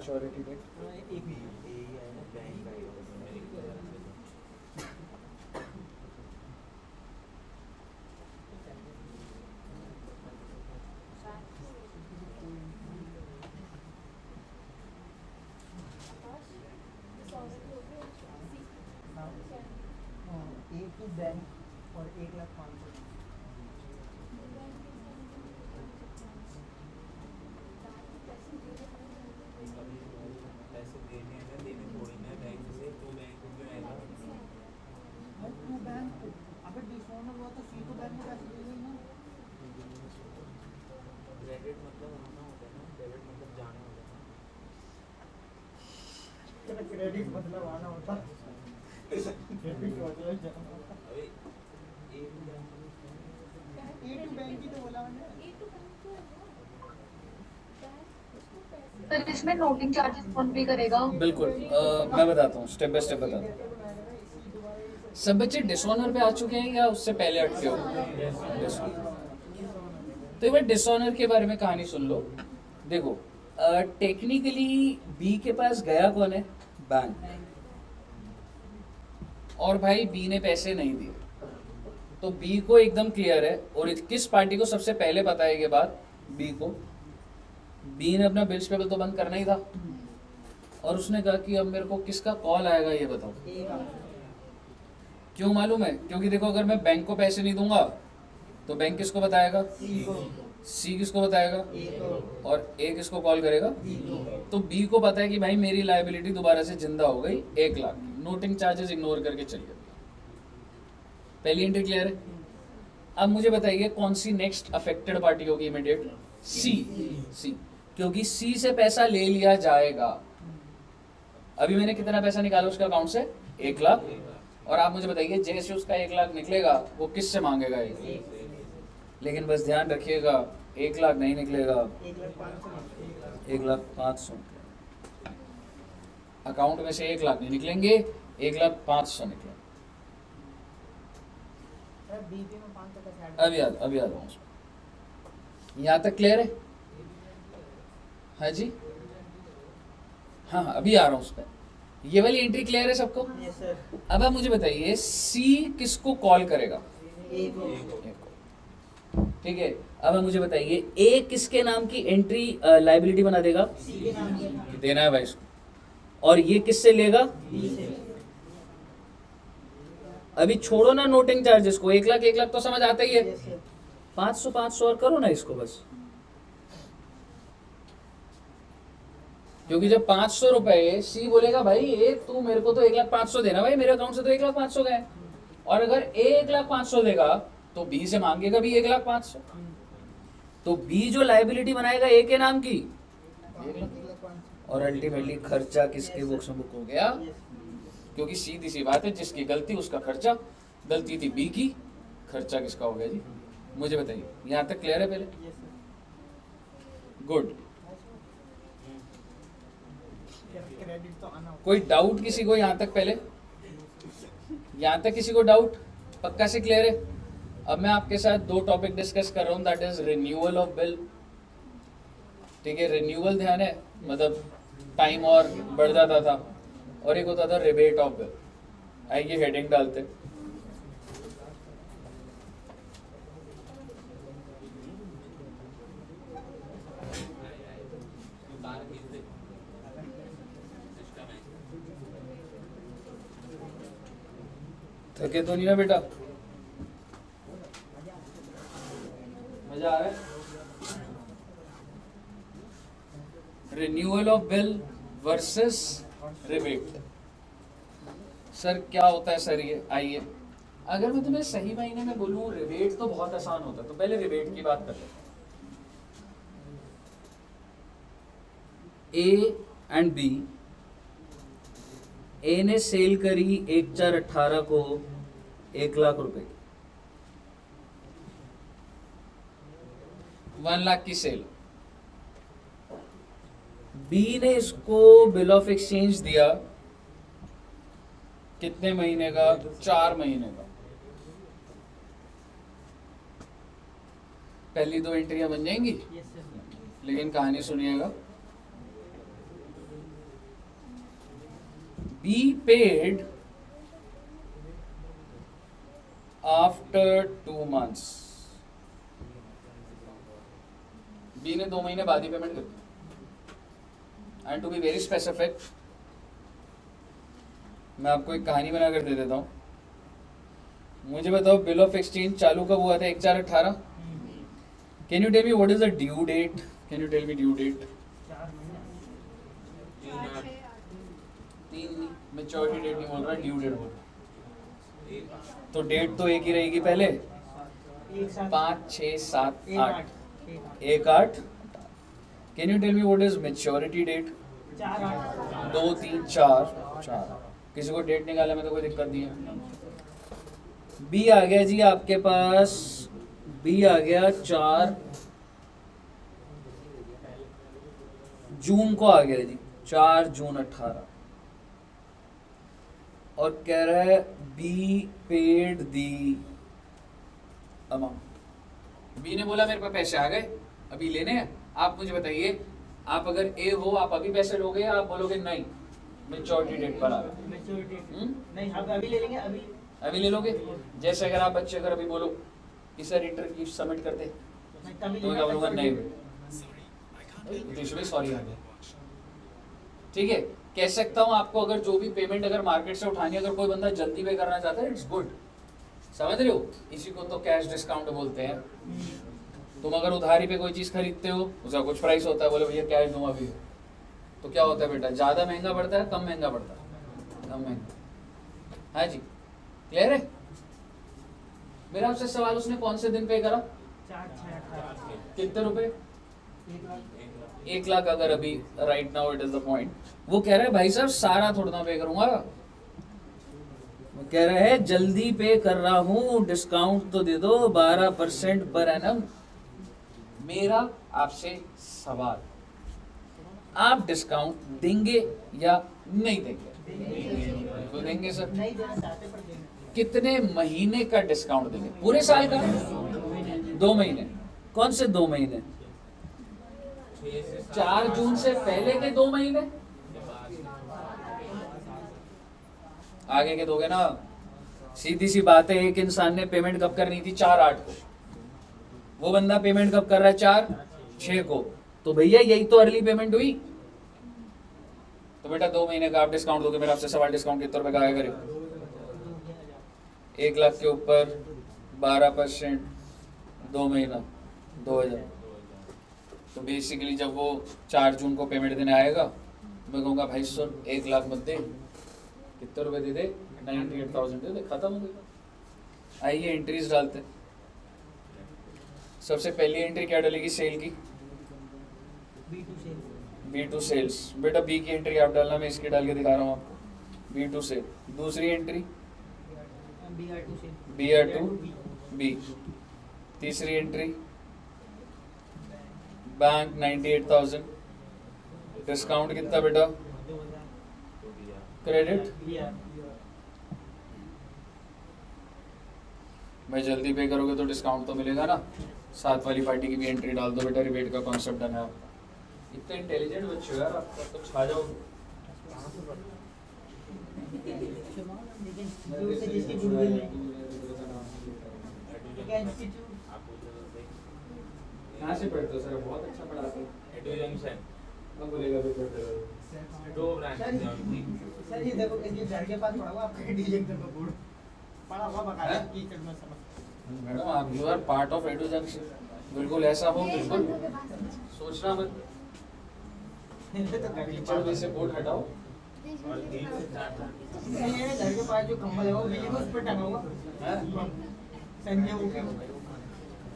[SPEAKER 1] मैच्योरिटी डेट
[SPEAKER 2] एक मिनट, ये है ना बैंक का एक तो बैंक और 1,05,000
[SPEAKER 3] पैसे देने हैं देने थोड़ी ना बैंक से तो बैंक को क्यों आएगा
[SPEAKER 2] तू बैंक अगर डिसऑनर हुआ तो सी तो बैंक को पैसे दे देना।
[SPEAKER 3] क्रेडिट मतलब आना होता है ना डेबिट मतलब जाना होता है ना
[SPEAKER 2] क्रेडिट मतलब आना होता डेबिट मतलब जाना होता।
[SPEAKER 3] अरे एक
[SPEAKER 2] ए टू बैंक की तो बोला मैंने।
[SPEAKER 5] सर इसमें नोटिंग चार्जेस कौन पे करेगा?
[SPEAKER 1] बिल्कुल मैं बताता हूँ, स्टेप बाय स्टेप बताता हूँ। सब बच्चे डिसऑनर पे आ चुके हैं या उससे पहले अटके हो? Dishonor। तो एक बार डिसऑनर के बारे में कहानी सुन लो। देखो टेक्निकली बी के पास गया कौन है? बैंक। और भाई बी ने पैसे नहीं दिए, तो बी को एकदम क्लियर है। और किस पार्टी को सबसे पहले पता है ये बात? बी को। बी ने अपना बिल्स पेबल तो बंद करना ही था, और उसने कहा कि अब मेरे को किसका कॉल आएगा ये बताओ। क्यों मालूम है? क्योंकि देखो अगर मैं बैंक को पैसे नहीं दूंगा तो बैंक किसको बताएगा? सी किसको बताएगा? और ए किसको कॉल करेगा? तो बी को पता है कि भाई मेरी लायबिलिटी दोबारा से जिंदा हो गई 1 लाख। नोटिंग चार्जेस इग्नोर करके चलिए। पहली एंट्री क्लियर है? अब मुझे बताइए कौन सी नेक्स्ट अफेक्टेड पार्टी होगी इमीडिएट? सी। क्योंकि सी से पैसा ले लिया जाएगा। अभी मैंने कितना पैसा निकाला उसके अकाउंट से? 1 लाख। और आप मुझे बताइए जैसे उसका 1 लाख निकलेगा वो किससे मांगेगा? लेकिन बस ध्यान रखिएगा 1 लाख नहीं निकलेगा, 1,05,000 अकाउंट में से 1 लाख नहीं निकलेंगे, 1,05,000 निकलेंगे।
[SPEAKER 2] बीपी में 500 का ऐड
[SPEAKER 1] अभी आ रहा हूँ उसमें। यहाँ तक क्लियर है? हाँ जी, हाँ अभी आ रहा हूँ उस पर। ये वाली एंट्री क्लियर है सबको?
[SPEAKER 2] Yes sir.
[SPEAKER 1] अब आप मुझे बताइए सी किसको कॉल करेगा?
[SPEAKER 2] ए को।
[SPEAKER 1] ठीक है। अब आप मुझे बताइए ए किसके नाम की एंट्री लाइबिलिटी बना देगा?
[SPEAKER 2] सी के नाम से
[SPEAKER 1] देना है भाई इसको। और ये किससे लेगा?
[SPEAKER 2] बी से।
[SPEAKER 1] अभी छोड़ो ना नोटिंग चार्जेस को, 1 लाख तो समझ आता ही है।
[SPEAKER 2] Yes sir.
[SPEAKER 1] 500 और करो ना इसको बस। क्योंकि जब 500 रुपए सी बोलेगा भाई ए तू मेरे को तो 1,05,000 देना, भाई मेरे अकाउंट से तो 1,05,000 गए। और अगर ए 1,05,000 देगा तो बी से मांगेगा भी 1,05,000। तो बी जो लायबिलिटी बनाएगा ए के नाम की, और अल्टीमेटली खर्चा किसके बुक्स में बुक हो गया? क्योंकि सीधी सी बात है, जिसकी गलती उसका खर्चा। गलती थी बी की, खर्चा किसका हो गया जी? मुझे बताइए। यहाँ तक क्लियर है? पहले
[SPEAKER 2] यस सर।
[SPEAKER 1] गुड।
[SPEAKER 2] क्रेडिट तो आना होता
[SPEAKER 1] कोई डाउट किसी को यहाँ तक? पहले यहाँ तक किसी को डाउट? पक्का से क्लियर है? अब मैं आपके साथ 2 टॉपिक डिस्कस कर रहा हूँ, that is renewal of bill. ठीक है, रिन्यूअल ध्यान है, मतलब टाइम और बढ़ जाता था, और एक होता था रिबेट ऑफ बिल। आइए हेडिंग डालते। थके तो नहीं ना बेटा? मजा आ रहा है? Renewal of bill versus rebate. Sir क्या होता है सर ये? आइए, अगर मैं तुम्हें सही महीने में बोलूं रिबेट तो बहुत आसान होता है, तो पहले रिबेट की बात कर लेते हैं। ए एंड बी, ए ने सेल करी 1/4/18 को 1 लाख रुपए की, 1 लाख की सेल। बी ने इसको बिल ऑफ एक्सचेंज दिया कितने महीने का? 4 महीने का। पहली 2 एंट्रियां बन जाएंगी,
[SPEAKER 2] है। Yes sir.
[SPEAKER 1] लेकिन कहानी सुनिएगा। be paid after 2 months. B ने 2 महीने बाद ही पेमेंट कर दी. And to be very specific, मैं आपको एक कहानी बना कर दे देता हूँ. मुझे बताओ बिल ऑफ एक्सचेंज चालू कब हुआ था? 1/4/18. Can you tell me what is the due date? Can you tell me due date? 3 maturity date नहीं बोल रहा, ड्यू डेट बोल रहा. तो डेट तो एक ही रहेगी पहले. 5, 6, 7, 8. 1/8. Can you tell me what is maturity date? 2, 3, 4. किसी को डेट निकालने में तो कोई दिक्कत नहीं है. बी आ गया जी आपके पास. बी आ गया 4 जून को आ गया जी. 4 जून 18. और कह रहा है B paid the amount. B ने बोला मेरे पास पैसे आ गए, अभी लेने हैं. आप मुझे बताइए, आप अगर ए हो, आप अभी पैसे लोगे या आप बोलोगे नहीं मेच्योरिटी डेट पर आ गए?
[SPEAKER 2] नहीं, हम अभी ले लेंगे.
[SPEAKER 1] अभी ले लोगे. जैसे अगर आप बच्चे अगर अभी बोलो कि सर इंटरव्यू सबमिट करते, तो मैं क्या बोलूँगा? नहीं. सॉरी आ गया. ठीक है, कह सकता हूँ आपको अगर जो भी पेमेंट अगर मार्केट से उठानी है, अगर कोई बंदा जल्दी पे करना चाहता है, इट्स गुड. समझ रहे हो? इसी को तो कैश डिस्काउंट बोलते हैं. तुम अगर उधारी पे कोई चीज खरीदते हो, उसका कुछ प्राइस होता है, बोले भैया कैश दूँ अभी, तो क्या होता है बेटा? ज्यादा महंगा पड़ता है, कम महंगा पड़ता है? कम महंगा. हाँ जी, क्लियर है? मेरा आपसे सवाल, उसने कौन से दिन पे करा? कितने रुपए? 1 लाख. अगर अभी right now it is the point, वो कह रहा है भाई साहब सारा थोड़ा ना पे करूंगा. वो कह रहा है जल्दी पे कर रहा हूं, डिस्काउंट तो दे दो 12% पर एनम. मेरा आपसे सवाल, आप डिस्काउंट देंगे या नहीं देंगे? तो देंगे सर.
[SPEAKER 2] नहीं देना चाहते पर देंगे.
[SPEAKER 1] कितने महीने का डिस्काउंट देंगे? पूरे साल का? 2 महीने. कौन से 2 महीने? 4 जून से पहले के 2 महीने, आगे के दोगे ना. सीधी सी बात है, एक इंसान ने पेमेंट कब करनी थी? 4/8 को. वो बंदा पेमेंट कब कर रहा है? 4/6 को. तो भैया यही तो अर्ली पेमेंट हुई. तो बेटा 2 महीने का आप डिस्काउंट दोगे. मेरा आपसे सवाल, डिस्काउंट कितने रुपए का आया करे? 1 लाख के ऊपर 12%, 2 महीना 2000. तो बेसिकली जब वो 4 जून को पेमेंट देने आएगा, मैं कहूँगा भाई सुन 1 लाख मत दे, कितने रुपए दे दे? 98,000 दे दे, खत्म हो गया. आइए एंट्रीज डालते हैं. सबसे पहली एंट्री क्या डलेगी? सेल की. B2 sales. बेटा बी की एंट्री आप डालना, मैं इसकी डाल के दिखा रहा हूँ आपको. B2 sale. दूसरी एंट्री BR2 B. तीसरी एंट्री बैंक 98,000. डिस्काउंट कितना बेटा? क्रेडिट. मैं जल्दी पे करोगे तो डिस्काउंट तो मिलेगा ना. साथ वाली पार्टी की भी एंट्री डाल दो बेटा. रिबेट का कॉन्सेप्ट डन है. इतने इंटेलिजेंट बच्चे हो यार, आप तो छा जाओगे. कहाँ से पढ़ते हो सर? बहुत अच्छा पढ़ाते हो.
[SPEAKER 3] एडू जंक्शन
[SPEAKER 1] अब बोलेगा भी पढ़ते रहो.
[SPEAKER 3] 2 ब्रांच है उनकी.
[SPEAKER 2] सर ये देखो, ये घर के पास पड़ा हुआ आपका डिजेक्टर का बोर्ड पड़ा हुआ बकाया
[SPEAKER 1] हैं?
[SPEAKER 2] की करना समझ.
[SPEAKER 1] मैडम आप you are part of Edu Junction. बिल्कुल ऐसा हो, बिल्कुल सोचना मत. टीचर में से बोर्ड हटाओ.
[SPEAKER 3] और 3 से 4
[SPEAKER 2] ये घर के पास जो कम्बल है वो बिल्ली को उस पर टंगा हुआ.
[SPEAKER 1] हैं?
[SPEAKER 2] संजय वो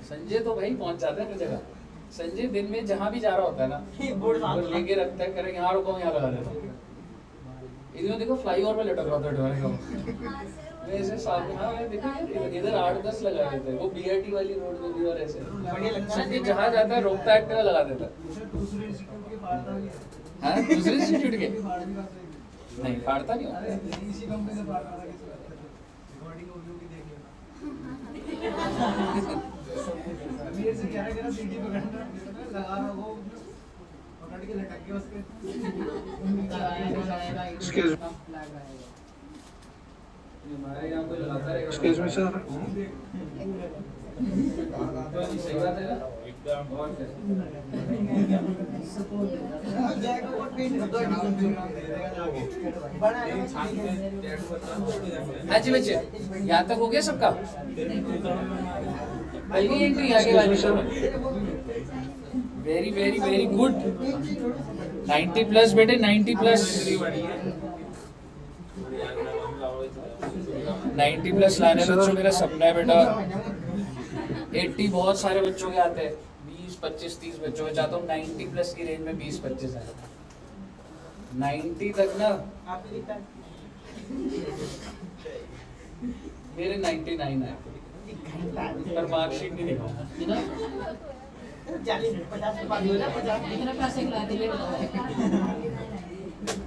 [SPEAKER 1] संजय तो भाई पहुंच जाता है हर जगह. संजय दिन में जहाँ भी जा रहा होता है ना,
[SPEAKER 2] बोर्ड
[SPEAKER 1] वो लेके रखता है, करेंगे यहाँ रुको, यहाँ लगा देता है. इधर देखो फ्लाईओवर पे लटक रहा था डोरे का. ऐसे सामने, हाँ मैं देखो यार, इधर 8-10 लगा देते हैं. वो BRT वाली रोड में भी और ऐसे.
[SPEAKER 2] बढ़िया लगता है.
[SPEAKER 1] संजय जहाँ जाता है रोकता है, एक्टिवा लगा देता है. हाँ दूसरे इंस्टीट्यूट के नहीं फाड़ता नहीं होता.
[SPEAKER 6] इसी कंपनी से बात कर रहा है. रिकॉर्डिंग ऑडियो की देख लेना. अमीर से कह रहा है कि ना सीटी पे करना लगा रहा हो. लटक के लटक गया उसके
[SPEAKER 7] Excuse
[SPEAKER 1] हमारे यहाँ कोई लगाता रहेगा।
[SPEAKER 7] Excuse me, sir.
[SPEAKER 1] सही बात है ना?
[SPEAKER 3] एकदम
[SPEAKER 1] और क्या? हाँ जी बच्चे, यहाँ तक हो गया सबका? पहली एंट्री आगे वाली sir. Very very very good. 90 plus बेटे, 90 प्लस। 90 प्लस लाने बच्चों मेरा सपना है बेटा। 80 बहुत सारे बच्चों के आते हैं, 20, 25, 30 बच्चों के चाहता हूँ 90 प्लस की रेंज में 20, 25 आए। 90 तक ना मेरे 99 आए, पर मार्कशीट नहीं दिखाऊंगा।
[SPEAKER 2] 50
[SPEAKER 8] कितने पैसे खिलाए थे ये बताओ।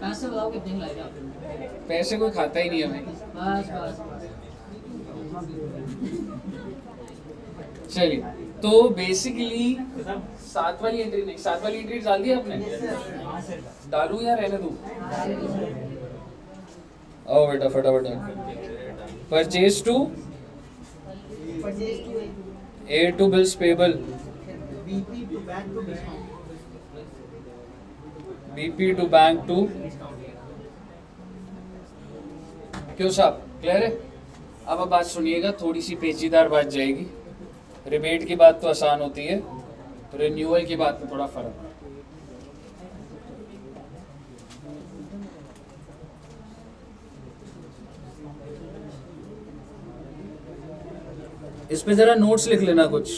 [SPEAKER 8] पैसे बताओ कितने खिलाए थे आपने?
[SPEAKER 1] पैसे कोई खाता ही नहीं है हमें।
[SPEAKER 8] बस बस बस।
[SPEAKER 1] चलिए, तो बेसिकली 7 वाली एंट्री नहीं, 7 वाली एंट्री डाल दी आपने? डालूं या रहने दूं? आओ बेटा फटाफट। Purchase to A to bills payable,
[SPEAKER 2] BP to bank to discount.
[SPEAKER 1] BP to bank to। क्यों साहब, क्लियर है? अब बात सुनिएगा, थोड़ी सी पेचीदार बात जाएगी। रिबेट की बात तो आसान होती है, रिन्यूअल की बात में थोड़ा फर्क है। इस पे जरा नोट्स लिख लेना कुछ।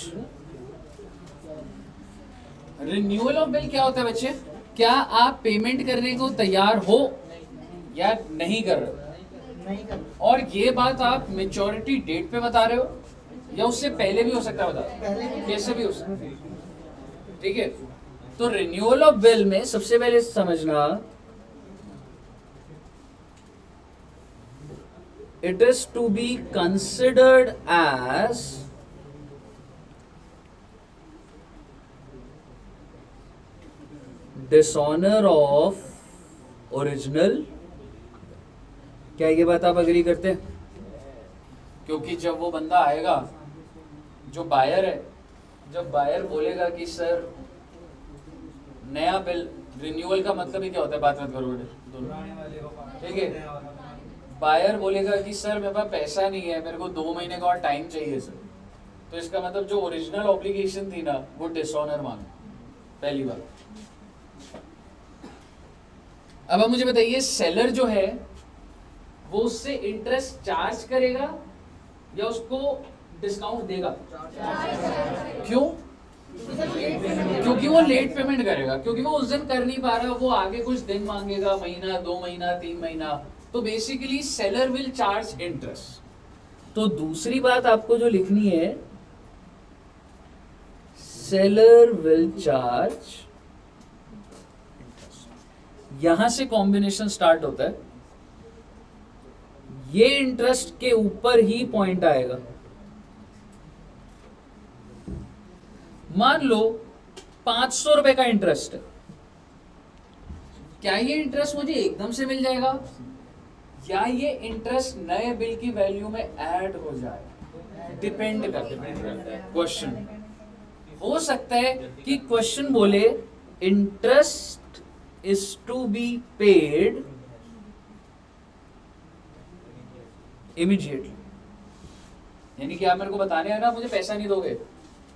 [SPEAKER 1] रिन्यूअल ऑफ बिल क्या होता है बच्चे? क्या आप पेमेंट करने को तैयार हो या नहीं कर रहे हो?
[SPEAKER 2] नहीं कर
[SPEAKER 1] और ये बात आप मेच्योरिटी डेट पे बता रहे हो या उससे पहले भी हो सकता है? बता, कैसे भी हो सकता है। ठीक है, तो रिन्यूअल ऑफ बिल में सबसे पहले समझना, it is to be considered as dishonor of original। क्या ये बात आप अग्री करते हैं? क्योंकि जब वो बंदा आएगा जो बायर है, जब बायर बोलेगा कि सर नया बिल, रिन्यूअल का मतलब ही क्या होता है, बात मत करो बेटे दोनों, ठीक है। बायर बोलेगा कि सर मेरे पास पैसा नहीं है, मेरे को 2 महीने का और टाइम चाहिए सर, तो इसका मतलब जो ओरिजिनल ऑब्लिगेशन थी ना वो डिसऑनर मांगे, पहली बात। अब आप मुझे बताइए, सेलर जो है वो उससे इंटरेस्ट चार्ज करेगा या उसको डिस्काउंट देगा? क्यों? क्योंकि वो लेट पेमेंट करेगा, क्योंकि वो उस दिन कर नहीं पा रहा, वो आगे कुछ दिन मांगेगा, महीना, 2 महीना, 3 महीना, तो basically seller will charge interest. तो दूसरी बात आपको जो लिखनी है, सेलर विल चार्ज, यहां से कॉम्बिनेशन स्टार्ट होता है, ये इंटरेस्ट के ऊपर ही पॉइंट आएगा। मान लो 500 रुपए का इंटरेस्ट है, क्या ये इंटरेस्ट मुझे एकदम से मिल जाएगा या ये इंटरेस्ट नए बिल की वैल्यू में ऐड हो जाएगा? डिपेंड करता है क्वेश्चन। हो सकता है कि क्वेश्चन बोले interest is to be paid immediately, यानी कि आप मेरे को बताने हैं ना मुझे पैसा नहीं दोगे,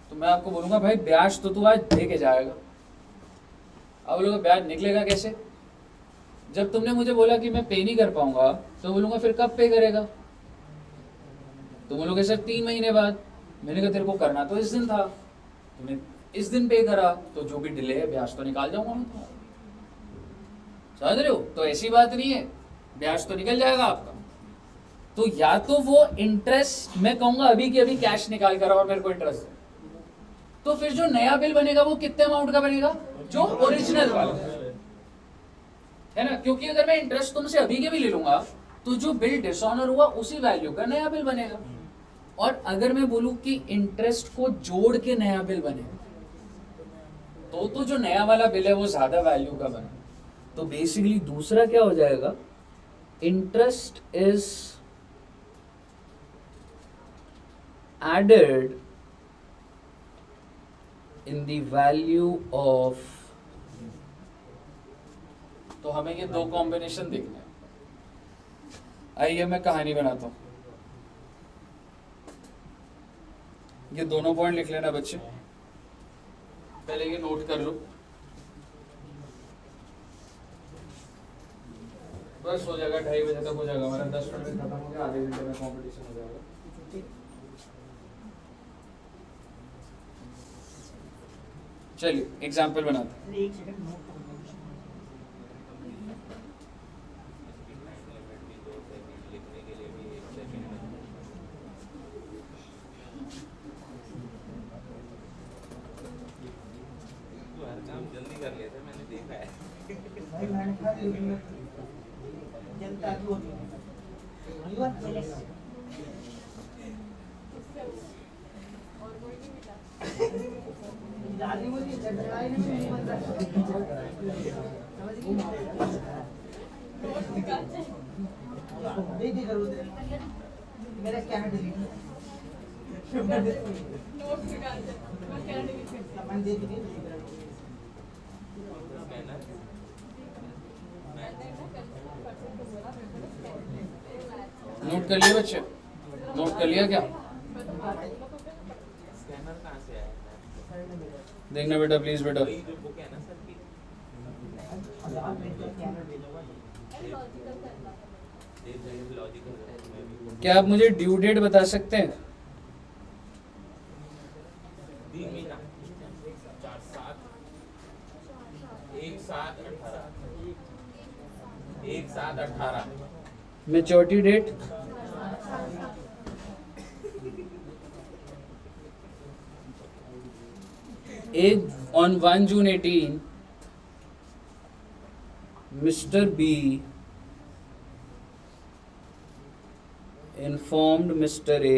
[SPEAKER 1] तो मैं आपको बोलूंगा भाई ब्याज तो तू आज दे के जाएगा। अब बोलोगे ब्याज निकलेगा कैसे? जब तुमने मुझे बोला कि मैं पे नहीं कर पाऊंगा, तो बोलूंगा फिर कब पे करेगा? तो बोलोगे सर 3 महीने बाद। मैंने कहा तेरे को करना तो इस दिन था, तुमने इस दिन पे करा, तो जो भी डिले है ब्याज तो निकाल जाऊंगा मैं तुम्हारा। समझ रहे हो? तो ऐसी बात नहीं है, ब्याज तो निकल जाएगा आपका। तो या तो वो इंटरेस्ट मैं कहूंगा अभी के अभी कैश निकाल कर और मेरे को इंटरेस्ट है, तो फिर जो नया बिल बनेगा वो कितने अमाउंट का बनेगा? जो ओरिजिनल वाला है ना, क्योंकि अगर मैं इंटरेस्ट तुमसे अभी के भी ले लूंगा तो जो बिल डिसऑनर हुआ उसी वैल्यू का नया बिल बनेगा। और अगर मैं बोलूं कि इंटरेस्ट को जोड़ के नया बिल बने, तो जो नया वाला बिल है वो ज्यादा वैल्यू का बना। तो बेसिकली दूसरा क्या हो जाएगा, interest is added in the value of. तो हमें ये दो कॉम्बिनेशन देखने हैं। आइए मैं कहानी बनाता हूं। ये दोनों पॉइंट लिख लेना बच्चे, पहले ये नोट कर लो। बस हो जाएगा, 2:30 बजे तक हो जाएगा हमारा, 10 मिनट में खत्म हो गया, आधे घंटे में कंपटीशन हो जाएगा। चलिए एग्जाम्पल बनाते हैं।
[SPEAKER 2] एक सेकंड नोट करो।
[SPEAKER 3] लिखने के लिए भी 1 सेकंड तो हर काम जल्दी कर लेते हैं, मैंने देखा है।
[SPEAKER 2] भाई मैंने कहा जनता की होती है युवा पहले दादी बोली चढ़ाई नहीं बन रहा समझ गई नहीं जरूरत है मेरा स्कैनर डिलीट नोट निकाल दे मैं स्कैनर डिलीट करता मैं दे दी
[SPEAKER 1] नोट कर लिया बच्चे, नोट कर लिया क्या?
[SPEAKER 3] स्कैनर कहाँ से आया?
[SPEAKER 1] देखना बेटा प्लीज बेटा।
[SPEAKER 3] वही जो बुक है ना सर की, लॉजिकल।
[SPEAKER 1] क्या आप मुझे ड्यू डेट बता सकते हैं?
[SPEAKER 3] 3 महीना 4/7 1/7/18 1/7/18।
[SPEAKER 1] Maturity date? एक on 1 June 18 Mr. B informed Mr. A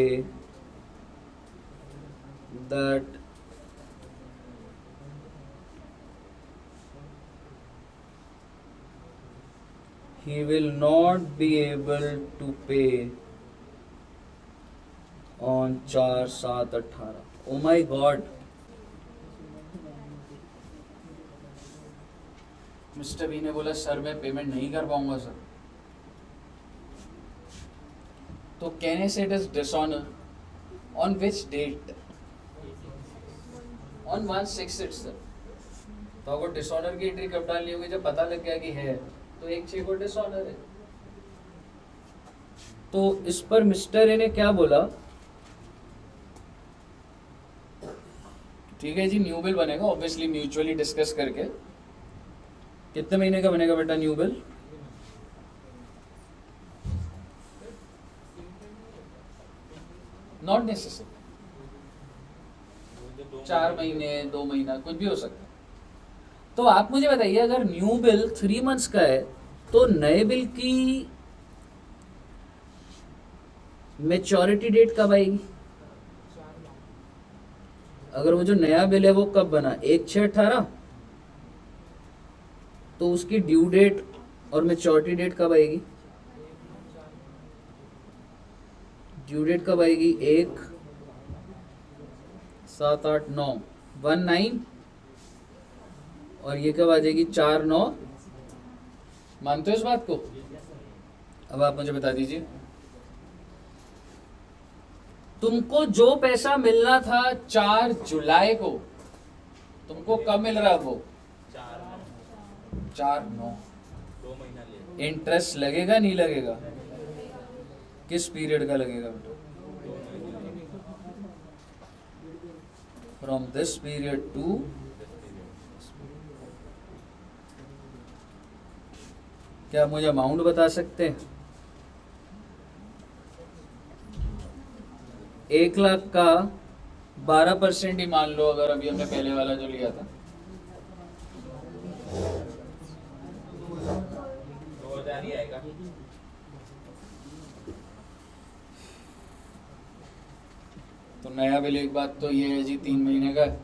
[SPEAKER 1] that he will not be able to pay on 4/7/18. Oh my God! Mister B ने बोला सर मैं पेमेंट नहीं कर पाऊंगा सर। तो can I say it is dishonour on which date? On 1/6 sir. तो अगर dishonour की एंट्री कब डालनी होगी? जब पता लग गया कि है, तो 1/6 को डिसऑनर है। तो इस पर मिस्टर ए ने क्या बोला, ठीक है जी न्यू बिल बनेगा ऑब्वियसली म्यूचुअली डिस्कस करके। कितने महीने का बनेगा बेटा न्यू बिल? नॉट नेसेसरी, 4 महीने 2 महीना कुछ भी हो सकता है। तो आप मुझे बताइए अगर न्यू बिल 3 मंथ्स का है तो नए बिल की मेच्योरिटी डेट कब आएगी? अगर वो जो नया बिल है वो कब बना? 1/6/18, तो उसकी ड्यू डेट और मेच्योरिटी डेट कब आएगी? ड्यू डेट कब आएगी? 1/7/8/9 19, और ये कब आ जाएगी? 4/9। मानते हो इस बात को? अब आप मुझे बता दीजिए, तुमको जो पैसा मिलना था 4 जुलाई को, तुमको कब मिल रहा है वो? 4/9।
[SPEAKER 3] 2 महीना ले।
[SPEAKER 1] इंटरेस्ट लगेगा नहीं लगेगा? किस पीरियड का लगेगा बेटा? फ्रॉम दिस पीरियड टू क्या आप मुझे अमाउंट बता सकते हैं? 1 लाख का 12% ही मान लो, अगर अभी हमने पहले वाला जो लिया था
[SPEAKER 3] 2000 ही आएगा।
[SPEAKER 1] तो नया बिल एक बात तो ये है जी 3 महीने का है।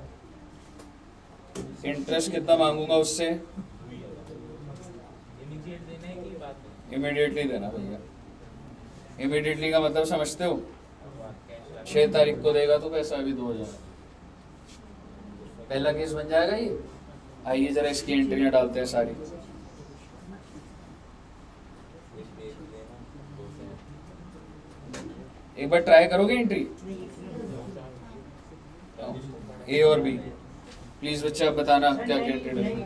[SPEAKER 1] इंटरेस्ट कितना मांगूंगा उससे?
[SPEAKER 3] इमीडिएट देना है कि बाद में?
[SPEAKER 1] इमीडिएटली देना भैया। इमीडिएटली का मतलब समझते हो?
[SPEAKER 3] कैश
[SPEAKER 1] 6 तारीख को देगा तो पैसा अभी 2000। पहला केस बन जाएगा ये। आइए जरा इसकी एंट्रियां डालते हैं सारी। एक बार ट्राई करोगे एंट्री? ए और बी प्लीज बच्चे आप बताना क्या क्या एंट्री डालेंगे।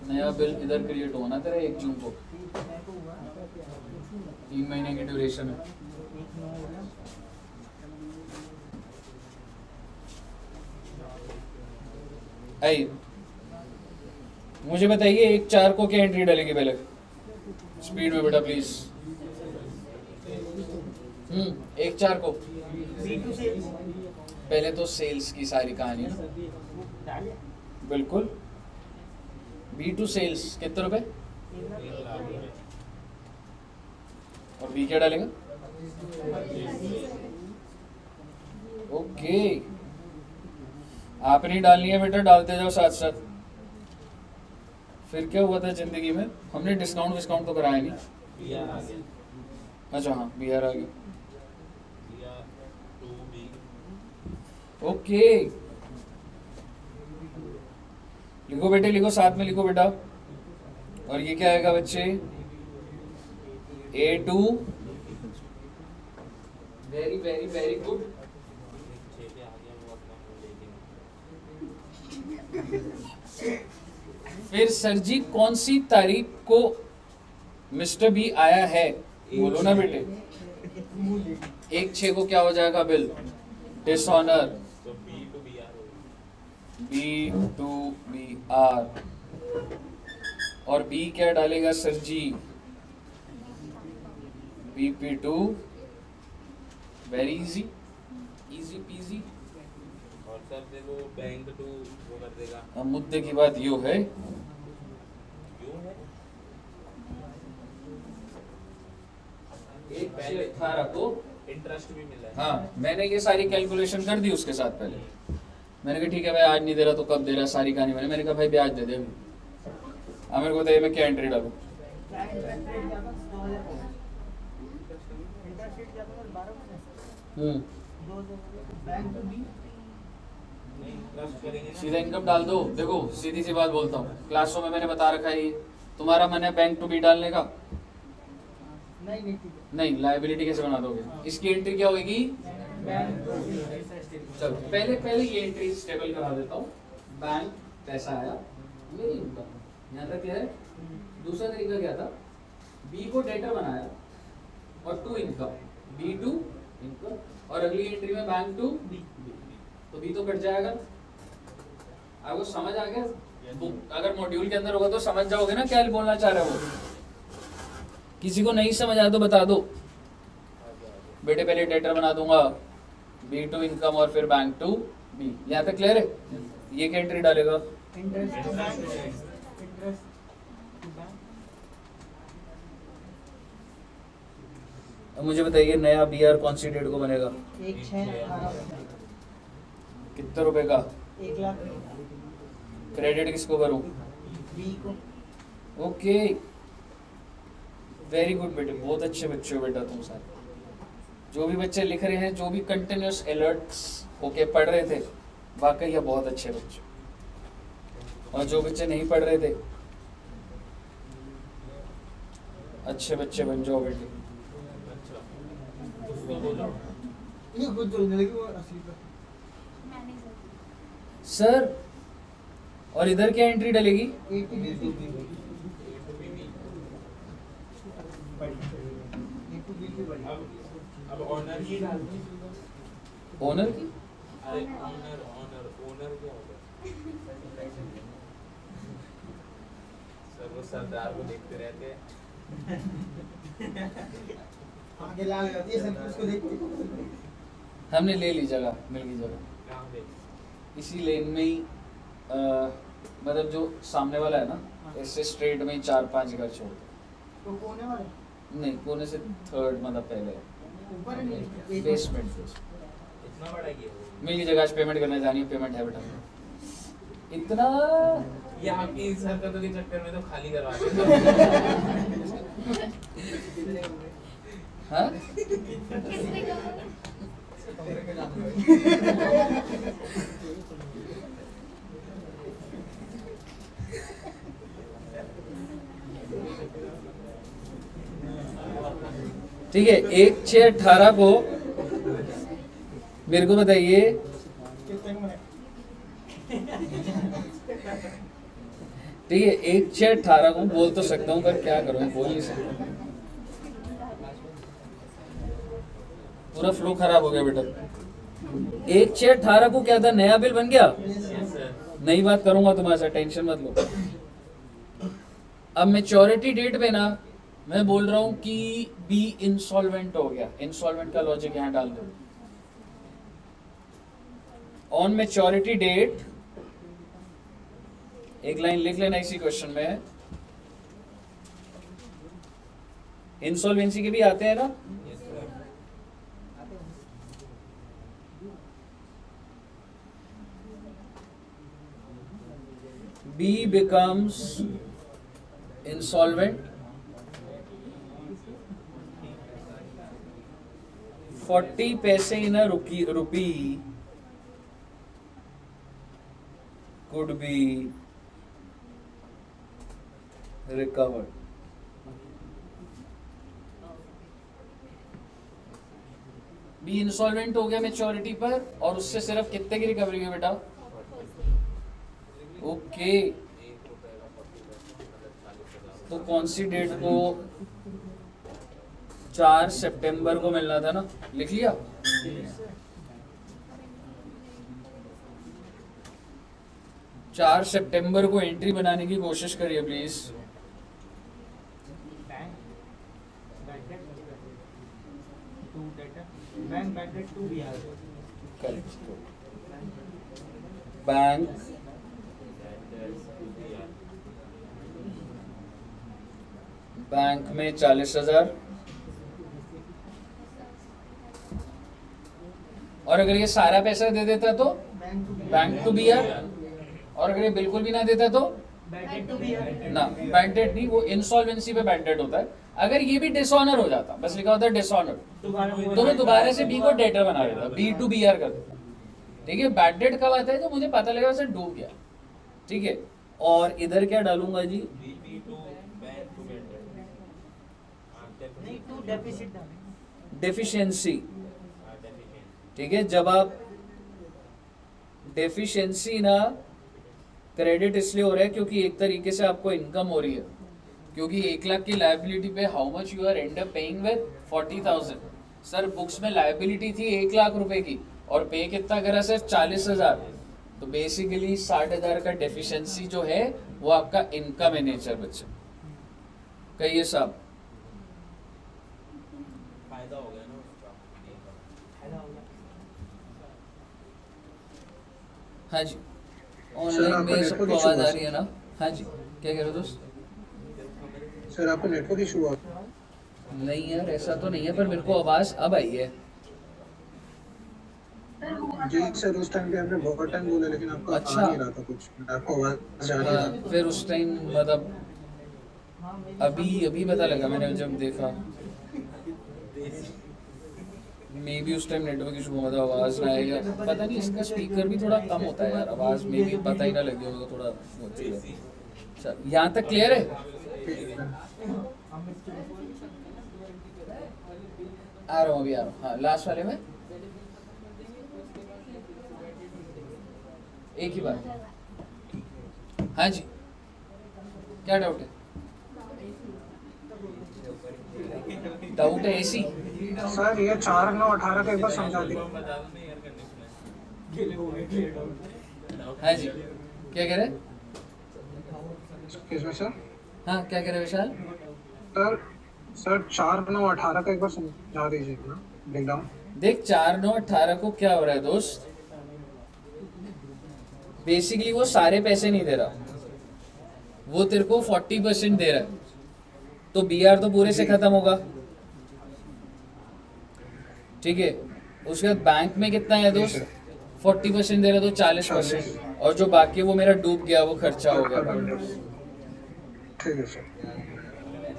[SPEAKER 1] नया बिल इधर क्रिएट होना तेरा 1 जून को, 3 महीने की ड्यूरेशन है। आइए मुझे बताइए 1/4 को क्या एंट्री डालेगी पहले? स्पीड में बेटा प्लीज। 1/4 को पहले तो सेल्स की सारी कहानी ना। बिल्कुल B2 सेल्स कितने रुपए और B क्या डालेगा? ओके आपने डालनी है बेटा, डालते जाओ साथ साथ। फिर क्या हुआ था जिंदगी में? हमने डिस्काउंट विस्काउंट तो कराया नहीं।
[SPEAKER 3] BR आ गया।
[SPEAKER 1] अच्छा हाँ BR आ गया।
[SPEAKER 3] BR 2B
[SPEAKER 1] ओके लिखो बेटे, लिखो साथ में लिखो बेटा। और ये क्या आएगा बच्चे? A2। Very very very good.
[SPEAKER 3] 6 पे आ गया वो अपना मुंह लेके।
[SPEAKER 1] फिर सर जी कौन सी तारीख को मिस्टर बी आया है? बोलो ना बेटे। 1/6 को क्या हो जाएगा बिल? डिसऑनर।
[SPEAKER 3] तो B to BR हो गया।
[SPEAKER 1] B to BR। और B क्या डालेगा सर जी? BP2। Very easy, easy PG.
[SPEAKER 3] और सर से वो बैंक टू वो कर देगा।
[SPEAKER 1] अब मुद्दे की बात यो है,
[SPEAKER 3] क्यों है?
[SPEAKER 1] 1/18 को
[SPEAKER 3] इंटरेस्ट भी मिला है।
[SPEAKER 1] हाँ मैंने ये सारी कैलकुलेशन कर दी उसके साथ पहले। मैंने कहा ठीक है भाई आज नहीं दे रहा तो कब दे रहा, सारी कहानी मैंने कहा भाई ब्याज दे दे अभी। अब मेरे को बताइए मैं क्या एंट्री डालूं?
[SPEAKER 3] नहीं इंटरेस्ट करेंगे ना।
[SPEAKER 1] सीधा इनकम डाल दो। देखो सीधी सी बात बोलता हूँ, क्लासों में मैंने बता रखा है ये। तुम्हारा मन है बैंक टू बी डालने का? नहीं लायबिलिटी कैसे बना दोगे? इसकी एंट्री क्या होगी? चलो पहले पहले ये एंट्री स्टेबल करा देता हूँ। बैंक पैसा आया, मेरी इनकम यहाँ तक है। दूसरा तरीका क्या था? बी को डेटर बनाया और टू इनकम, B2 इनकम, और अगली एंट्री में बैंक टू बी, तो बी तो कट जाएगा। आपको समझ आ गया? अगर मॉड्यूल के अंदर होगा तो समझ जाओगे ना क्या बोलना चाह रहे हो। किसी को नहीं समझ आया तो बता दो बेटे। पहले डेटर बना दूंगा, B2 इनकम और फिर बैंक टू बी। यहाँ तक क्लियर है? ये क्या एंट्री डालेगा? अब मुझे बताइए नया BR कौन सी डेट को बनेगा?
[SPEAKER 2] 1/6/18
[SPEAKER 1] कितने रुपए का?
[SPEAKER 2] 1 लाख।
[SPEAKER 1] क्रेडिट किसको करूं?
[SPEAKER 2] B को।
[SPEAKER 1] ओके वेरी गुड बेटे, बहुत अच्छे बच्चे हो बेटा तुम सारे। जो भी बच्चे लिख रहे हैं, जो भी कंटिन्यूस अलर्ट्स होके पढ़ रहे थे, वाकई ये बहुत अच्छे बच्चे। और जो बच्चे नहीं पढ़ रहे थे, अच्छे बच्चे बन जाओ बेटे। सर और इधर क्या एंट्री डलेगी?
[SPEAKER 3] अब ऑनर की डाल दो।
[SPEAKER 1] ओनर की?
[SPEAKER 3] अरे ऑनर ऑनर ओनर क्या होता है? सर वो सरदार को देखते रहते हैं।
[SPEAKER 2] आगे लाग जाती है सब उसको देखते।
[SPEAKER 1] हमने ले ली जगह, मिल गई जगह
[SPEAKER 3] कहाँ पे?
[SPEAKER 1] इसी लेन में ही। मतलब जो सामने वाला है ना, इससे स्ट्रेट में ही 4-5 घर छोड़ दो।
[SPEAKER 2] तो कोने वाला
[SPEAKER 1] नहीं कोने से थर्ड मतलब पहले
[SPEAKER 2] ऊपर है नहीं
[SPEAKER 1] बेसमेंट।
[SPEAKER 3] कितना बड़ा ये हो?
[SPEAKER 1] मेरी जगह आज पेमेंट करने जानी है, पेमेंट है बेटा इतना।
[SPEAKER 3] ये आपकी इस हरकतों के चक्कर में तो खाली करवा देते
[SPEAKER 1] हाँ
[SPEAKER 4] कितने का
[SPEAKER 6] कमरे के जाने
[SPEAKER 1] ठीक है, 1/6/18 को मेरे को बताइए ठीक है, 1/6/18 को बोल तो सकता हूँ पर क्या करूँ, बोल नहीं सकता, पूरा फ्लो खराब हो गया बेटा। 1/6/18 को क्या था, नया बिल बन गया, नई बात करूंगा तुम्हारे साथ, टेंशन मत लो। अब मैच्योरिटी डेट पे ना मैं बोल रहा हूं कि बी इंसॉल्वेंट हो गया, इंसॉल्वेंट का लॉजिक यहां डाल दो। ऑन मैच्योरिटी डेट एक लाइन लिख लेना इसी क्वेश्चन में, इंसॉल्वेंसी के भी आते हैं ना, B becomes insolvent 40 पैसे in a rupee could be recovered. B insolvent हो गया मैच्योरिटी पर और उससे सिर्फ कितने की रिकवरी हुई बेटा? ओके तो कौन सी डेट को 4 सितंबर को मिलना था ना, लिख लिया। चार सितंबर को एंट्री बनाने की कोशिश करिए प्लीज।
[SPEAKER 2] बैंक बैड डेट 2 भी आ
[SPEAKER 1] करेक्ट, बैंक बैंक में 40,000 और अगर ये सारा पैसा दे देता तो बैंक टू बी आर, और अगर ये बिल्कुल भी ना देता तो
[SPEAKER 2] बैड डेट 2 भी आ
[SPEAKER 1] ना, बैड डेट नहीं, वो इंसॉल्वेंसी पे बैड डेट होता है। अगर ये भी डिसऑनर हो जाता, बस लिखा होता है डिसऑनर, तो मैं दोबारा से बी को डेटर बना देता, बी टू बी आर कर देता। ठीक है, बैड डेट कब आता है जब मुझे पता लगा वैसे डूब गया। ठीक है, और इधर क्या डालूंगा जी,
[SPEAKER 2] नहीं 2 डेफिसिट डालेंगे,
[SPEAKER 1] डेफिशिएंसी। ठीक है, जब आप डेफिशिएंसी ना, क्रेडिट इसलिए हो रहा है क्योंकि एक तरीके से आपको इनकम हो रही है, क्योंकि 1 लाख की लायबिलिटी पे how much you are end up paying with 40,000। Sir books में लायबिलिटी थी 1 लाख रुपए की और पे कितना करा सर 40,000, तो बेसिकली 60,000 का डेफिशिएंसी जो है वो आपका इनकम है नेचर बच्चे। कहिए साहब,
[SPEAKER 3] फायदा हो गया ना उसका।
[SPEAKER 2] फायदा होगा।
[SPEAKER 1] हाँ जी,
[SPEAKER 6] सर,
[SPEAKER 1] ऑनलाइन
[SPEAKER 6] आपका
[SPEAKER 1] में सबको
[SPEAKER 6] network
[SPEAKER 1] आवाज
[SPEAKER 6] issue
[SPEAKER 1] आ रही है ना? हाँ जी, क्या कह रहे हो दोस्त?
[SPEAKER 6] सर आपको नेटवर्क इशू हुआ?
[SPEAKER 1] नहीं यार ऐसा तो नहीं है, पर मेरे को आवाज अब आई है।
[SPEAKER 6] जी सर, उस टाइम पे आपने बहुत टाइम बोला लेकिन आपका
[SPEAKER 1] अच्छा।
[SPEAKER 6] आ नहीं रहा था कुछ, आपको आवाज जा रही है।
[SPEAKER 1] फिर उस टाइम मतलब अभी पता लगा मैंने जब देखा, मे बी उस टाइम नेटवर्क इशू हुआ था, आवाज ना आएगा, पता नहीं, इसका स्पीकर भी थोड़ा कम होता है यार, आवाज में भी पता ही ना लगे होगा, थोड़ा होती है। अच्छा, यहाँ तक क्लियर है? आ रहा हूँ अभी आ रहा हूँ। हाँ, लास्ट वाले में एक ही बात। हाँ जी, क्या डाउट है? डाउट है ऐसी?
[SPEAKER 6] सर ये 4/9/18 का एक बार समझा दी।
[SPEAKER 1] हाँ जी, क्या कह रहे हैं?
[SPEAKER 6] किसमें सर?
[SPEAKER 1] हाँ, क्या कह रहे हैं विशाल?
[SPEAKER 6] सर 4/9/18 का एक बार समझा दीजिए ना, ब्रेक डाउन।
[SPEAKER 1] देख 4/9/18 को क्या हो रहा है दोस्त, बेसिकली वो सारे पैसे नहीं दे रहा, वो तेरे को 40% दे रहा है, तो बीआर तो पूरे से खत्म होगा। ठीक है, उसके बाद बैंक में कितना है दोस्त? 40% दे रहा तो 40%, और जो बाकी है वो मेरा डूब गया, वो खर्चा हो गया।
[SPEAKER 6] ठीक है सर।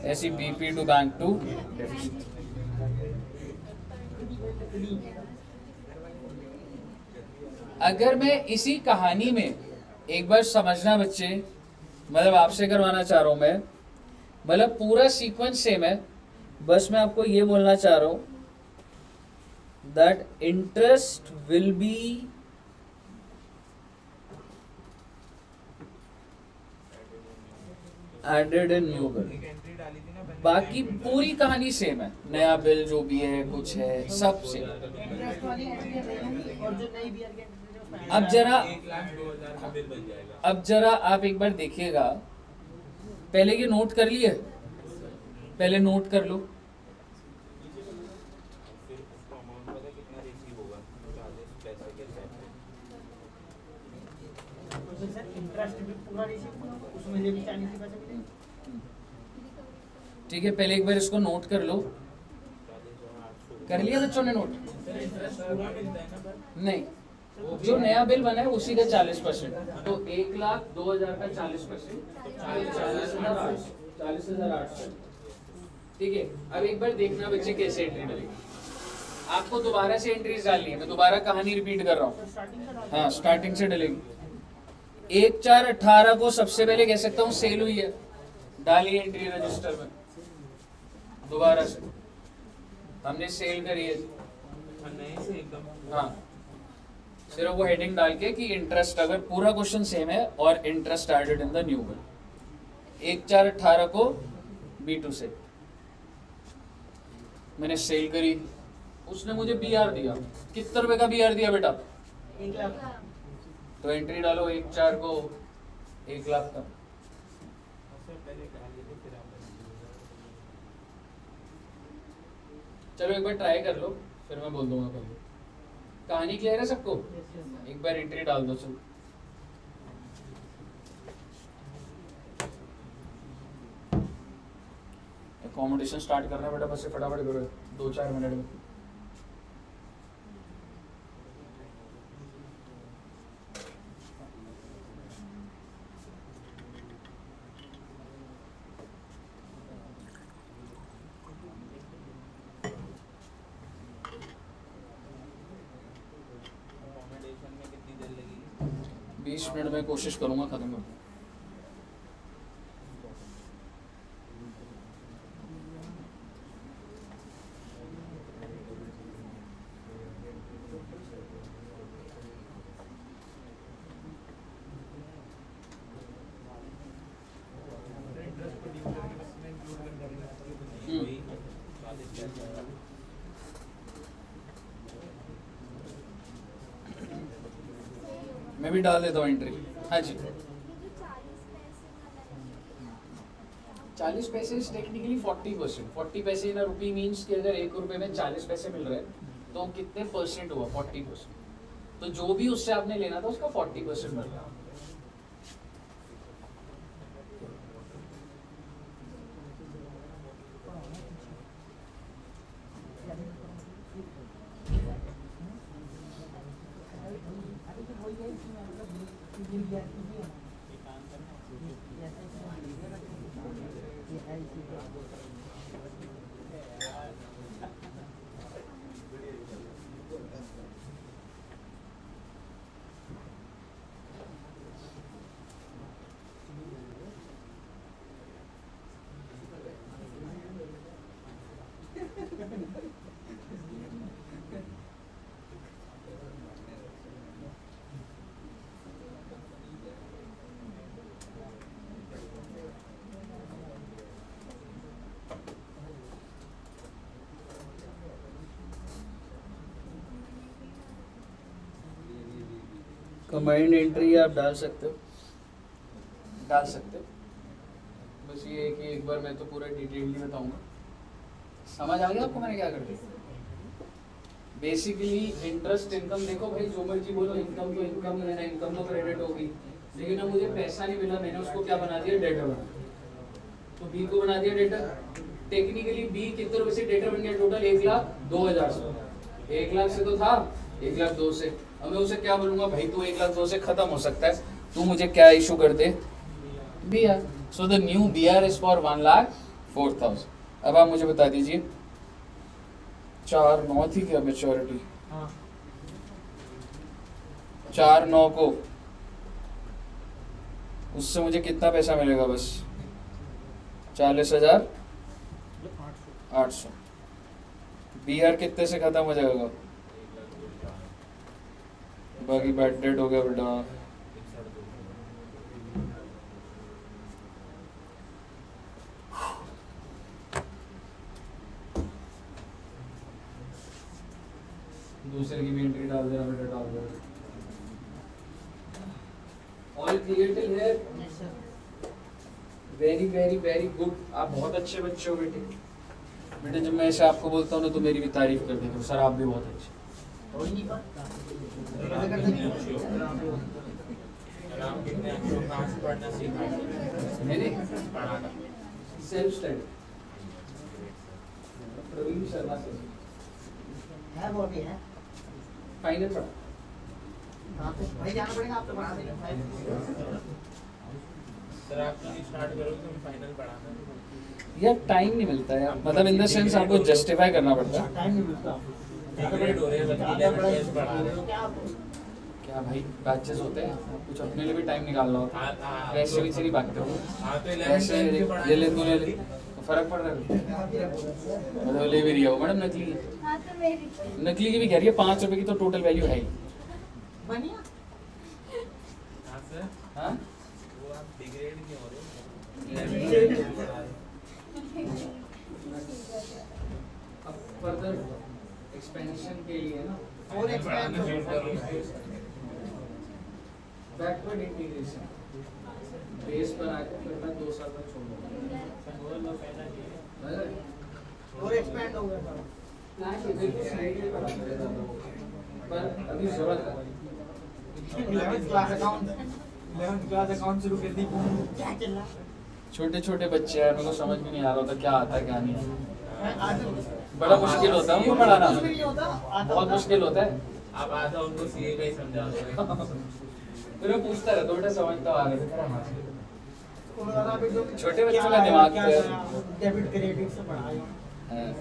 [SPEAKER 1] ऐसी BP to bank to deficit. अगर मैं इसी कहानी में एक बार समझना बच्चे, मतलब आपसे करवाना चाह रहा हूं मैं, मतलब पूरा सीक्वेंस सेम है, बस मैं आपको ये बोलना चाह रहा हूं that interest will be added in new bill.
[SPEAKER 3] एक एंट्री डाली थी ना अपन ने,
[SPEAKER 1] बाकी पूरी कहानी सेम है, नया बिल जो भी है कुछ है सब सेम।
[SPEAKER 2] इंटरेस्ट वाली एंट्री रहेगी और जो नई बियर की एंट्री है उसमें
[SPEAKER 1] अब जरा
[SPEAKER 3] 1,02,000 का बिल बन जाएगा।
[SPEAKER 1] अब जरा आप एक बार देखिएगा, पहले ये नोट कर लिए, पहले नोट कर लो।
[SPEAKER 3] फिर उसका अमाउंट पता है कितना रिसीव होगा, 40 पैसे के हिसाब से।
[SPEAKER 2] तो सर इंटरेस्ट भी पूरा रिसीव होगा, उसमें से भी 40 पैसे मिलेंगे।
[SPEAKER 1] ठीक है, पहले एक बार इसको नोट कर लो। कर लिया बच्चों ने नोट?
[SPEAKER 3] पूरा मिलता है ना पर
[SPEAKER 1] नहीं, जो नया बिल बना है उसी का 40%, तो 1,02,000 का 40%, 40,800। ठीक है, अब एक बार देखना बच्चे कैसे एंट्री डालेंगे। आपको दोबारा से एंट्रीज डालनी है, मैं दोबारा कहानी रिपीट कर रहा हूँ। हाँ, स्टार्टिंग से डलेगी। 1/4/18 को सबसे पहले कह सकता हूँ सेल हुई है, डाली एंट्री रजिस्टर में। दोबारा से हमने सेल करी है,
[SPEAKER 3] नए से एकदम।
[SPEAKER 1] हाँ, सिर्फ वो हेडिंग डाल के कि इंटरेस्ट, अगर पूरा क्वेश्चन सेम है और interest added in the new bill. 1/4/18 को B2 से मैंने सेल करी, उसने मुझे BR दिया। कितने रुपए का BR दिया बेटा?
[SPEAKER 2] 1 लाख।
[SPEAKER 1] तो एंट्री डालो 1/4 को 1 लाख का।
[SPEAKER 3] उससे पहले डाल देते फिर आप
[SPEAKER 1] चलो एक बार ट्राई कर लो, फिर मैं बोल दूंगा पहले। कहानी क्लियर है सबको? एक बार एंट्री डाल दो। चलो अकोमोडेशन स्टार्ट करना बेटा, बस से फटाफट करो 2-4 मिनट में।
[SPEAKER 3] अकोमोडेशन में कितनी देर लगेगी?
[SPEAKER 1] 20 मिनट में कोशिश करूंगा खत्म कर।
[SPEAKER 3] वही 40 पैसे।
[SPEAKER 1] मैं भी डाल देता हूँ एंट्री। हाँ जी,
[SPEAKER 4] ये जो 40 पैसे वाला है,
[SPEAKER 1] 40 पैसे टेक्निकली 40%। 40 पैसे इन रुपी मीन्स कि अगर 1 रुपए में 40 पैसे मिल रहे हैं तो कितने परसेंट हुआ? 40%। तो जो भी उससे आपने लेना था उसका 40% मिल रहा है। कंबाइंड एंट्री आप डाल सकते हो, बस ये है कि एक बार मैं तो पूरा डिटेलली बताऊंगा। समझ आ गया आपको मैंने क्या कर दिया? बेसिकली इंटरेस्ट इनकम, देखो भाई जो मर्जी बोलो, इनकम तो इनकम है ना, इनकम तो क्रेडिट होगी, लेकिन अब मुझे पैसा नहीं मिला, मैंने उसको क्या बना दिया? डेटर बना दिया। तो बी को बना दिया डेटर। टेक्निकली बी कितने रुपए से डेटर बन गया? टोटल 1,02,000 से। 1 लाख से तो था 1 लाख 2 से। अब मैं उसे क्या बोलूंगा, भाई तू 1 लाख 2 से खत्म हो सकता है, तू मुझे क्या इशू कर दे, BR। So the new BR is for 1,04,000। अब आप मुझे बता दीजिए 4/9 थी क्या मेच्योरिटी, 4/9 को उससे मुझे कितना पैसा मिलेगा, बस 40,800। BR कितने से खत्म हो जाएगा, बाकी बैड डेट हो गया बेटा। दूसरे की भी एंट्री डाल देना बेटा, डाल दो। All clear till here? Very very very good, आप बहुत अच्छे बच्चे हो बेटे। बेटे जब मैं ऐसे आपको बोलता हूँ ना तो मेरी भी तारीफ कर देते हो, सर आप भी बहुत अच्छे।
[SPEAKER 3] राम कितने अच्छे हो, कहाँ से पढ़ना सीखा
[SPEAKER 1] मैंने
[SPEAKER 3] पढ़ाना?
[SPEAKER 1] सेल्फ स्टडी प्रवीण शर्मा से
[SPEAKER 2] है वो भी है।
[SPEAKER 1] फाइनल पढ़ा।
[SPEAKER 2] हाँ तो भाई जाना पड़ेगा, आप तो पढ़ा देंगे।
[SPEAKER 3] सर आप नहीं स्टार्ट करोगे तो फाइनल पढ़ाना।
[SPEAKER 1] यार टाइम नहीं मिलता यार, मतलब इन द सेंस आपको जस्टिफाई करना पड़ता है।
[SPEAKER 2] टाइम नहीं मिलता।
[SPEAKER 3] डिग्रेड हो रहे हैं बच्चे, कैसे पढ़ा रहे हो?
[SPEAKER 1] क्या भाई बैचेस होते हैं, कुछ अपने लिए भी टाइम निकालना होता है,
[SPEAKER 3] हाँ
[SPEAKER 1] वैसे भी नहीं भागते हो।
[SPEAKER 3] हाँ तो
[SPEAKER 1] वैसे
[SPEAKER 3] 11th
[SPEAKER 1] ये ले तूने ले तो फर्क पड़ रहा है, मतलब ले भी रही हो मैडम, नकली की।
[SPEAKER 4] हाँ तो मेरी
[SPEAKER 1] नकली की भी कह रही है 5 रुपए की तो टोटल वैल्यू है ही।
[SPEAKER 2] बढ़िया।
[SPEAKER 3] हाँ सर,
[SPEAKER 1] हाँ
[SPEAKER 3] वो आप डिग्रेड क्यों हो रहे हो?
[SPEAKER 1] अब फर्दर एक्सपेंशन के लिए ना
[SPEAKER 2] और एक्सपेंड
[SPEAKER 1] बैकवर्ड इंटीग्रेशन बेस पर आकर फिर मैं 2 साल तक छोड़ दूंगा।
[SPEAKER 2] और एक्सपेंड हो गया सर।
[SPEAKER 1] पर अभी जरूरत है।
[SPEAKER 2] 11th क्लास अकाउंट शुरू कर दी। क्या चल रहा
[SPEAKER 1] छोटे छोटे बच्चे हैं, मेरे को समझ में नहीं आ रहा होता क्या आता है क्या नहीं आता।
[SPEAKER 2] है? आज
[SPEAKER 1] बड़ा मुश्किल होता है उनको पढ़ाना,
[SPEAKER 2] कुछ भी नहीं होता, आता
[SPEAKER 1] बहुत मुश्किल होता है।
[SPEAKER 3] आप आधा उनको सीए का ही समझा दो।
[SPEAKER 1] फिर मैं पूछता रहता हूँ बेटा समझता आ गया
[SPEAKER 2] छोटे
[SPEAKER 1] छोटे बच्चों का दिमाग तो है।
[SPEAKER 2] डेबिट क्रेडिट से पढ़ाया।
[SPEAKER 1] हाँ।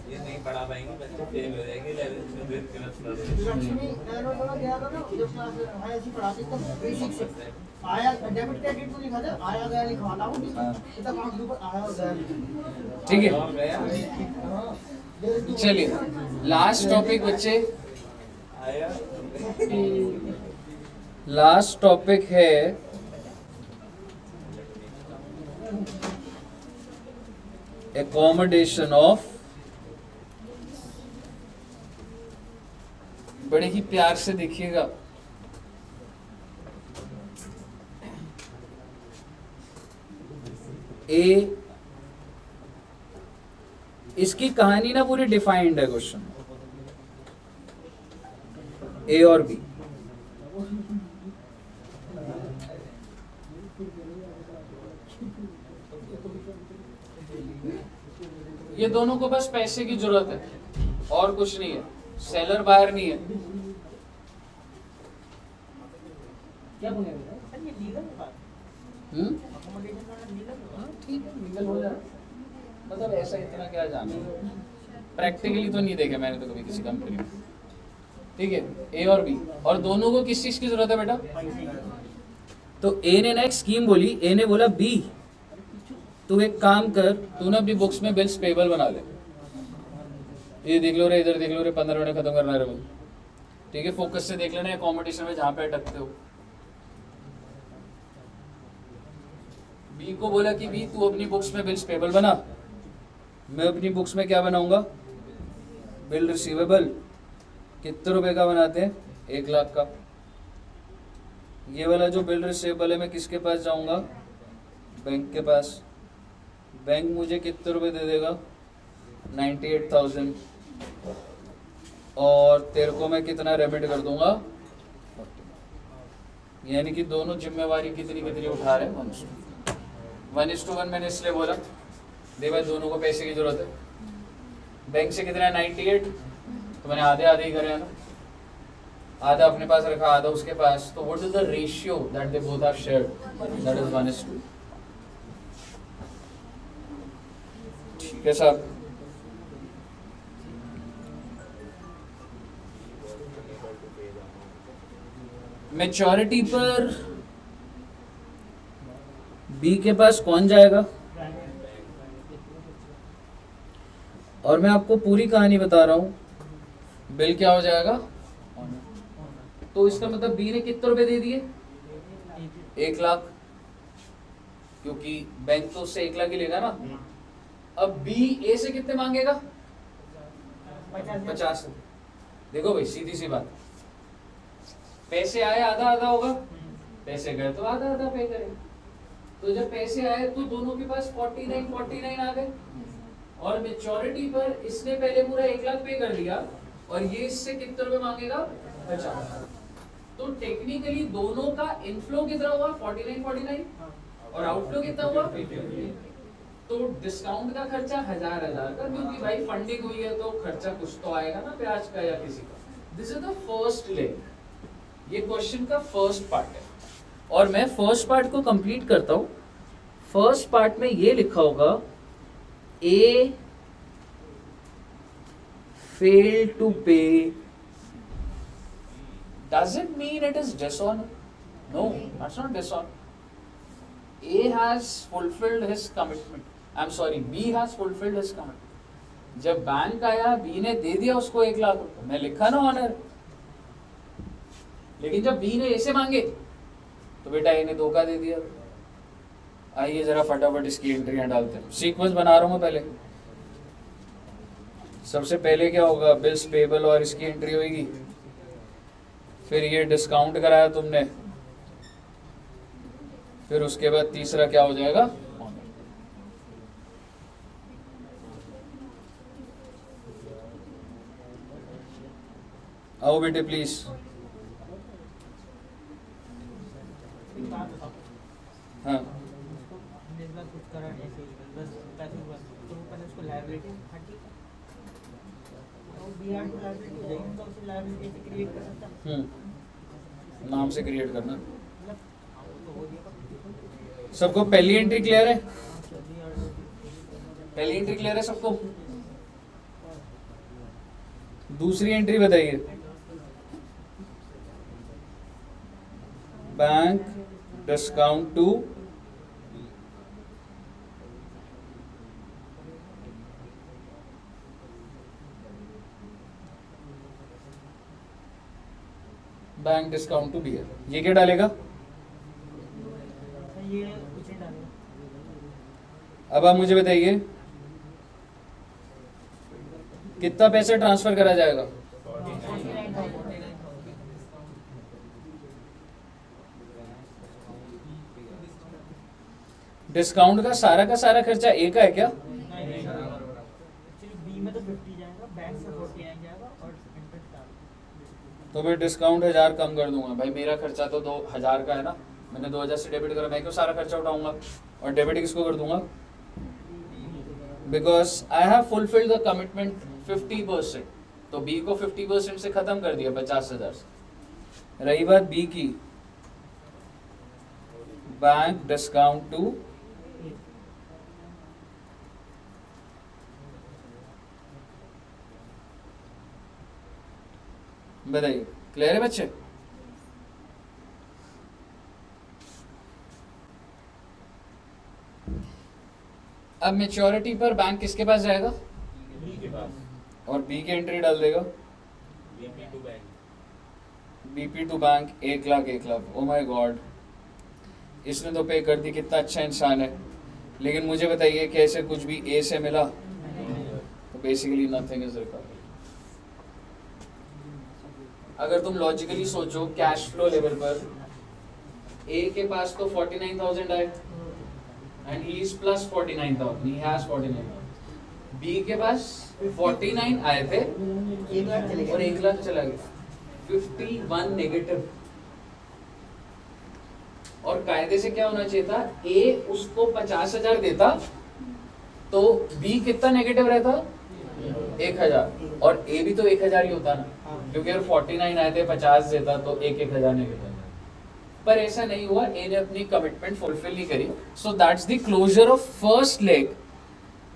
[SPEAKER 3] ये नहीं पढ़ा पाएंगे बच्चे, फेल हो जाएंगे 11th में, फिर गलत पढ़ रहे
[SPEAKER 2] लक्ष्मी नैनो वाला गया था ना, जब क्लास में ऐसी पढ़ाती तो बेसिक से आया डेबिट क्रेडिट तो लिखा था, आया गया लिखवाना हो नहीं,
[SPEAKER 1] हाँ।
[SPEAKER 2] इतना काम के ऊपर आया और गया।
[SPEAKER 1] ठीक है
[SPEAKER 3] और गया
[SPEAKER 1] चलिए लास्ट टॉपिक बच्चे,
[SPEAKER 3] आया
[SPEAKER 1] लास्ट टॉपिक है accommodation ऑफ, बड़े ही प्यार से देखिएगा। ए, इसकी कहानी ना पूरी डिफाइंड है क्वेश्चन, ए और बी। ये दोनों को बस पैसे की जरूरत है और कुछ नहीं है, सेलर बायर नहीं है।
[SPEAKER 2] क्या बोलेगा सर, ये लीगल बात, अकोमोडेशन का लीगल
[SPEAKER 1] हाँ ठीक है, लीगल हो जाए, मतलब ऐसा इतना क्या जाना, प्रैक्टिकली तो नहीं देखे मैंने तो कभी किसी कंपनी में। ठीक है, ए और बी, और दोनों को किस चीज की जरूरत है बेटा? तो ए ने ना एक स्कीम बोली, ए ने बोला बी तू एक काम कर, तू ना अपनी बुक्स में बिल्स पेबल बना ले, ये देख लो रे, इधर देख लो रे, 15 मिनट खत्म करना है रे। ठीक है, फोकस से देख लेना कॉम्पिटिशन में जहां पे अटकते हो। बी को बोला कि बी तू अपनी बुक्स में बिल्स पेबल बना, मैं अपनी बुक्स में क्या बनाऊंगा, बिल रिसीवेबल। कितने रुपए का बनाते हैं? 1 लाख का। ये वाला जो बिल रिसीवेबल है मैं किसके पास जाऊंगा? बैंक के पास। बैंक मुझे कितने रुपए दे देगा? 98,000। और तेरे को मैं कितना रेमिट कर दूंगा? 40। यानी कि दोनों जिम्मेवारी कितनी कितनी उठा रहे हैं? 1:1 मैंने इसलिए बोला दे भाई, दोनों को पैसे की जरूरत है। बैंक से कितना है 98, तो मैंने आधे आधे ही करे हैं ना, आधा अपने पास रखा आधा उसके पास, तो what is the ratio that they both have shared, that is 1:2। ठीक है साहब। मैच्योरिटी पर बी के पास कौन जाएगा, और मैं आपको पूरी कहानी बता रहा हूं। बिल क्या हो जाएगा, तो इसका मतलब बी ने कितने रुपए दे दिए, 1 लाख, क्योंकि बैंक तो उससे 1 लाख ही लेगा ना। अब बी ए से कितने मांगेगा, 50। देखो भाई सीधी सी बात, पैसे आए आधा आधा होगा, पैसे गए तो आधा आधा पे करें। तो जब पैसे आए तो दोनों के पास 49 आ गए, और मेच्योरिटी पर इसने पहले पूरा 1 लाख पे कर दिया, और ये इससे कितने रुपए मांगेगा, 50। तो टेक्निकली दोनों का इनफ्लो कितना हुआ, 49, और आउटफ्लो कितना हुआ, 50। तो डिस्काउंट का खर्चा 1000 का, क्योंकि भाई फंडिंग हुई है तो खर्चा कुछ तो आएगा ना ब्याज का या किसी का। This is the first leg, ये क्वेश्चन का फर्स्ट पार्ट है, और मैं फर्स्ट पार्ट को कंप्लीट करता हूं। फर्स्ट पार्ट में ये लिखा होगा, ए failed to pay doesn't mean it is dishonor. No, that's not dishonor. A has fulfilled his commitment. I'm sorry, B has fulfilled his commitment. जब बैंक आया, B ने दे दिया उसको 1 लाख रुपए, मैं लिखा ना ऑनर। लेकिन जब B ने A से मांगे तो बेटा A ने धोखा दे दिया। आइए जरा फटाफट इसकी एंट्रियां डालते हैं, सीक्वेंस बना रहा हूं मैं। पहले सबसे पहले क्या होगा, बिल्स पेबल और इसकी एंट्री होगी, फिर ये डिस्काउंट कराया तुमने, फिर उसके बाद तीसरा क्या हो जाएगा, आओ बेटे प्लीज। हाँ नाम से क्रिएट करना। सबको पहली एंट्री क्लियर है, पहली एंट्री क्लियर है सबको। दूसरी एंट्री बताइए, bank discount to bank discount to BR, ये क्या डालेगा, अब आप मुझे बताइए कितना पैसे ट्रांसफर करा जाएगा, डिस्काउंट का सारा खर्चा ए का है क्या,
[SPEAKER 2] बी में तो 50 जाएगा, बैंक से 40 जाएगा, और इंटरेस्ट डाल।
[SPEAKER 1] तो मैं डिस्काउंट 1000 कम कर दूंगा। भाई मेरा खर्चा तो 2000 का है ना, मैंने 2000 से डेबिट करा, मैं क्यों सारा खर्चा उठाऊंगा, और डेबिट किसको कर दूंगा, because I have fulfilled the commitment 50%, तो बी को 50% से खत्म कर दिया 50,000 से। रही बात बी की, बैंक डिस्काउंट टू बताइए, क्लियर है बच्चे। अब मेच्योरिटी पर बैंक किसके पास जाएगा,
[SPEAKER 3] बी के पास,
[SPEAKER 1] और बी की एंट्री डाल देगा,
[SPEAKER 3] BP to bank,
[SPEAKER 1] BP to bank 1 lakh. Oh my God, इसने तो पे कर दी, कितना अच्छा इंसान है। लेकिन मुझे बताइए कैसे कुछ भी ए से मिला, तो बेसिकली नथिंग इज रिकवर्ड। अगर तुम लॉजिकली सोचो, कैश फ्लो लेवल पर ए के पास तो 49,000 आए, and he is plus 49,000, he has 49,000। बी के पास 49 आए थे
[SPEAKER 2] 1 लाख चले
[SPEAKER 1] और
[SPEAKER 2] गए।
[SPEAKER 1] 1 लाख चला गया, 51 नेगेटिव। और कायदे से क्या होना चाहिए था, ए उसको 50,000 देता तो बी कितना नेगेटिव रहता, 1000 और ए भी तो 1000 ही होता ना, क्योंकि अगर 49 आए थे 50 देता तो 1000 नहीं देता, पर ऐसा नहीं हुआ, ए ने अपनी कमिटमेंट फुलफिल नहीं करी, so that's the closure of first leg.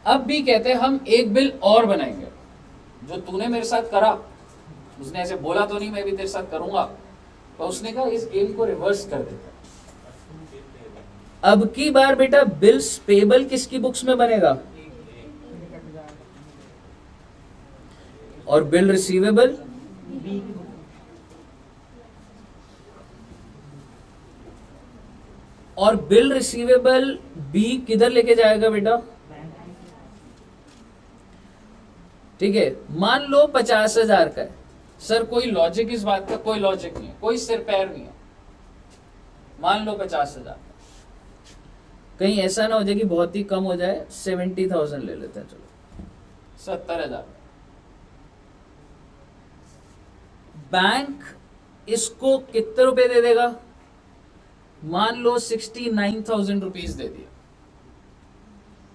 [SPEAKER 1] अब भी कहते हैं हम एक बिल और बनाएंगे, जो तूने मेरे साथ करा, उसने ऐसे बोला तो नहीं मैं भी तेरे साथ करूंगा, पर उसने कहा इस गेम को रिवर्स कर देता। अब की बार बेटा बिल्स पेबल किसकी बुक्स में बनेगा, और बिल रिसीवेबल और बिल रिसीवेबल बी किधर लेके जाएगा बेटा, ठीक है। मान लो 50,000 का है सर, कोई लॉजिक इस बात का, कोई लॉजिक नहीं है, कोई सिर पैर नहीं है, मान लो 50,000, कहीं ऐसा ना हो जाए कि बहुत ही कम हो जाए, 70,000 ले लेते हैं, चलो 70,000। बैंक इसको कितने रुपए दे देगा, मान लो 69,000 रुपीज दे दिया।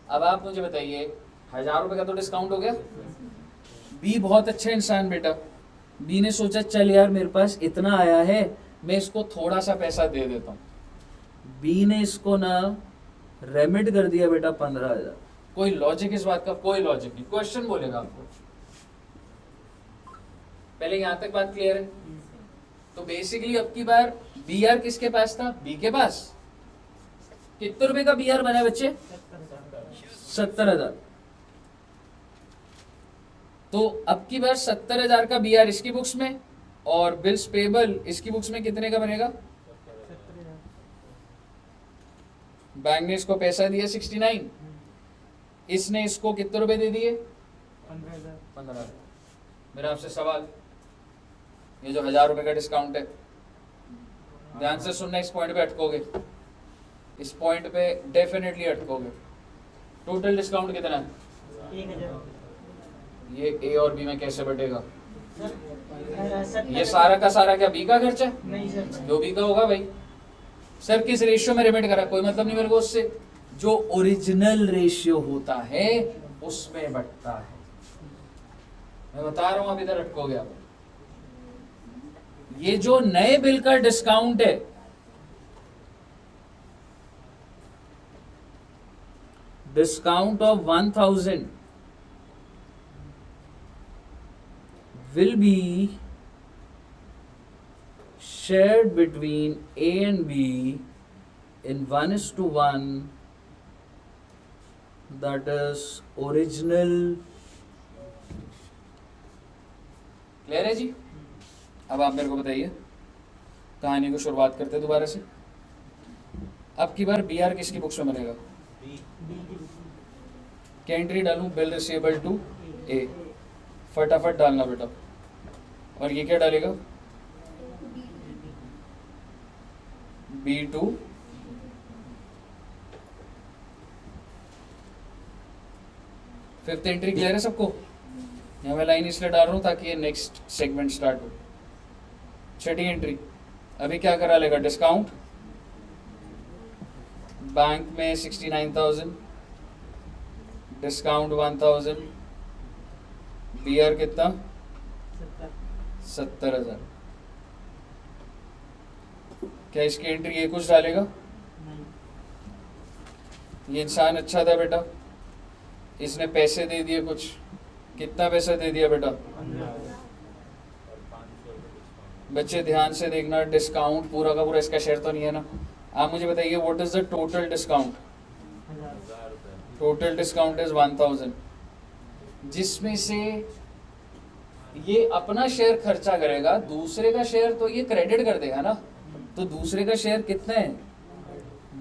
[SPEAKER 1] अब आप मुझे बताइए 1,000 रुपए का तो डिस्काउंट हो गया। बी बहुत अच्छा इंसान बेटा, बी ने सोचा चल यार मेरे पास इतना आया है, मैं इसको थोड़ा सा पैसा दे देता हूं। बी ने इसको ना रेमिट कर दिया बेटा 15,000। कोई लॉजिक इस बात का, कोई लॉजिक नहीं, क्वेश्चन बोलेगा आपको। पहले यहां तक बात क्लियर है। तो बेसिकली अब की बार बी आर किसके पास था, बी के पास। कितने रुपए का बी आर बना बच्चे, 70,000। तो अब की बार 70,000 का बी आर इसकी बुक्स में, और बिल्स पेबल इसकी बुक्स में कितने का बनेगा, बैंक ने इसको पैसा दिया 69, इसने इसको कितने रुपए दे दिए, 15,000। मेरा आपसे सवाल, ये जो 1,000 रुपए का डिस्काउंट है, ध्यान से सुनना, इस पॉइंट पे अटकोगे, इस पॉइंट पे डेफिनेटली अटकोगे। टोटल डिस्काउंट कितना है,
[SPEAKER 2] 1,000।
[SPEAKER 1] ये ए और बी में कैसे बटेगा, ये सारा का सारा क्या बी का खर्चा है,
[SPEAKER 2] नहीं सर,
[SPEAKER 1] जो बी का होगा भाई। सर किस रेशियो में रिमिट करा, कोई मतलब नहीं मेरे को उससे, जो ओरिजिनल रेशियो होता है उसमें बटता है। मैं बता रहा हूं, अब इधर अटकोगे आप। ये जो नए बिल का डिस्काउंट है, discount of 1,000 will be shared between A and B in 1:1, that is original। Clear है जी। अब आप मेरे को बताइए, कहानी को शुरुआत करते हैं दोबारा से। अब की बार बी आर किसकी बुक्स में बनेगा, क्या एंट्री डालूं, बिल रिसीवेबल टू ए, फटाफट डालना बेटा। और ये क्या डालेगा, B2 फिफ्थ एंट्री क्लियर है सबको। यहाँ मैं लाइन इसलिए डाल रहा हूँ ताकि ये नेक्स्ट सेगमेंट स्टार्ट हो। छठी एंट्री, अभी क्या करा लेगा, डिस्काउंट बैंक में 69,000, डिस्काउंट 1,000, बी आर कितना, 70,000। क्या इसकी एंट्री ये कुछ डालेगा, ये इंसान अच्छा था बेटा, इसने पैसे दे दिए कुछ, कितना पैसा दे दिया बेटा, बच्चे ध्यान से देखना, डिस्काउंट पूरा का पूरा इसका शेयर तो नहीं है ना। आप मुझे बताइए what is the total discount, total discount is 1,000, जिसमें से ये अपना शेयर खर्चा करेगा, दूसरे का शेयर तो ये क्रेडिट कर देगा ना। तो दूसरे का शेयर कितना है,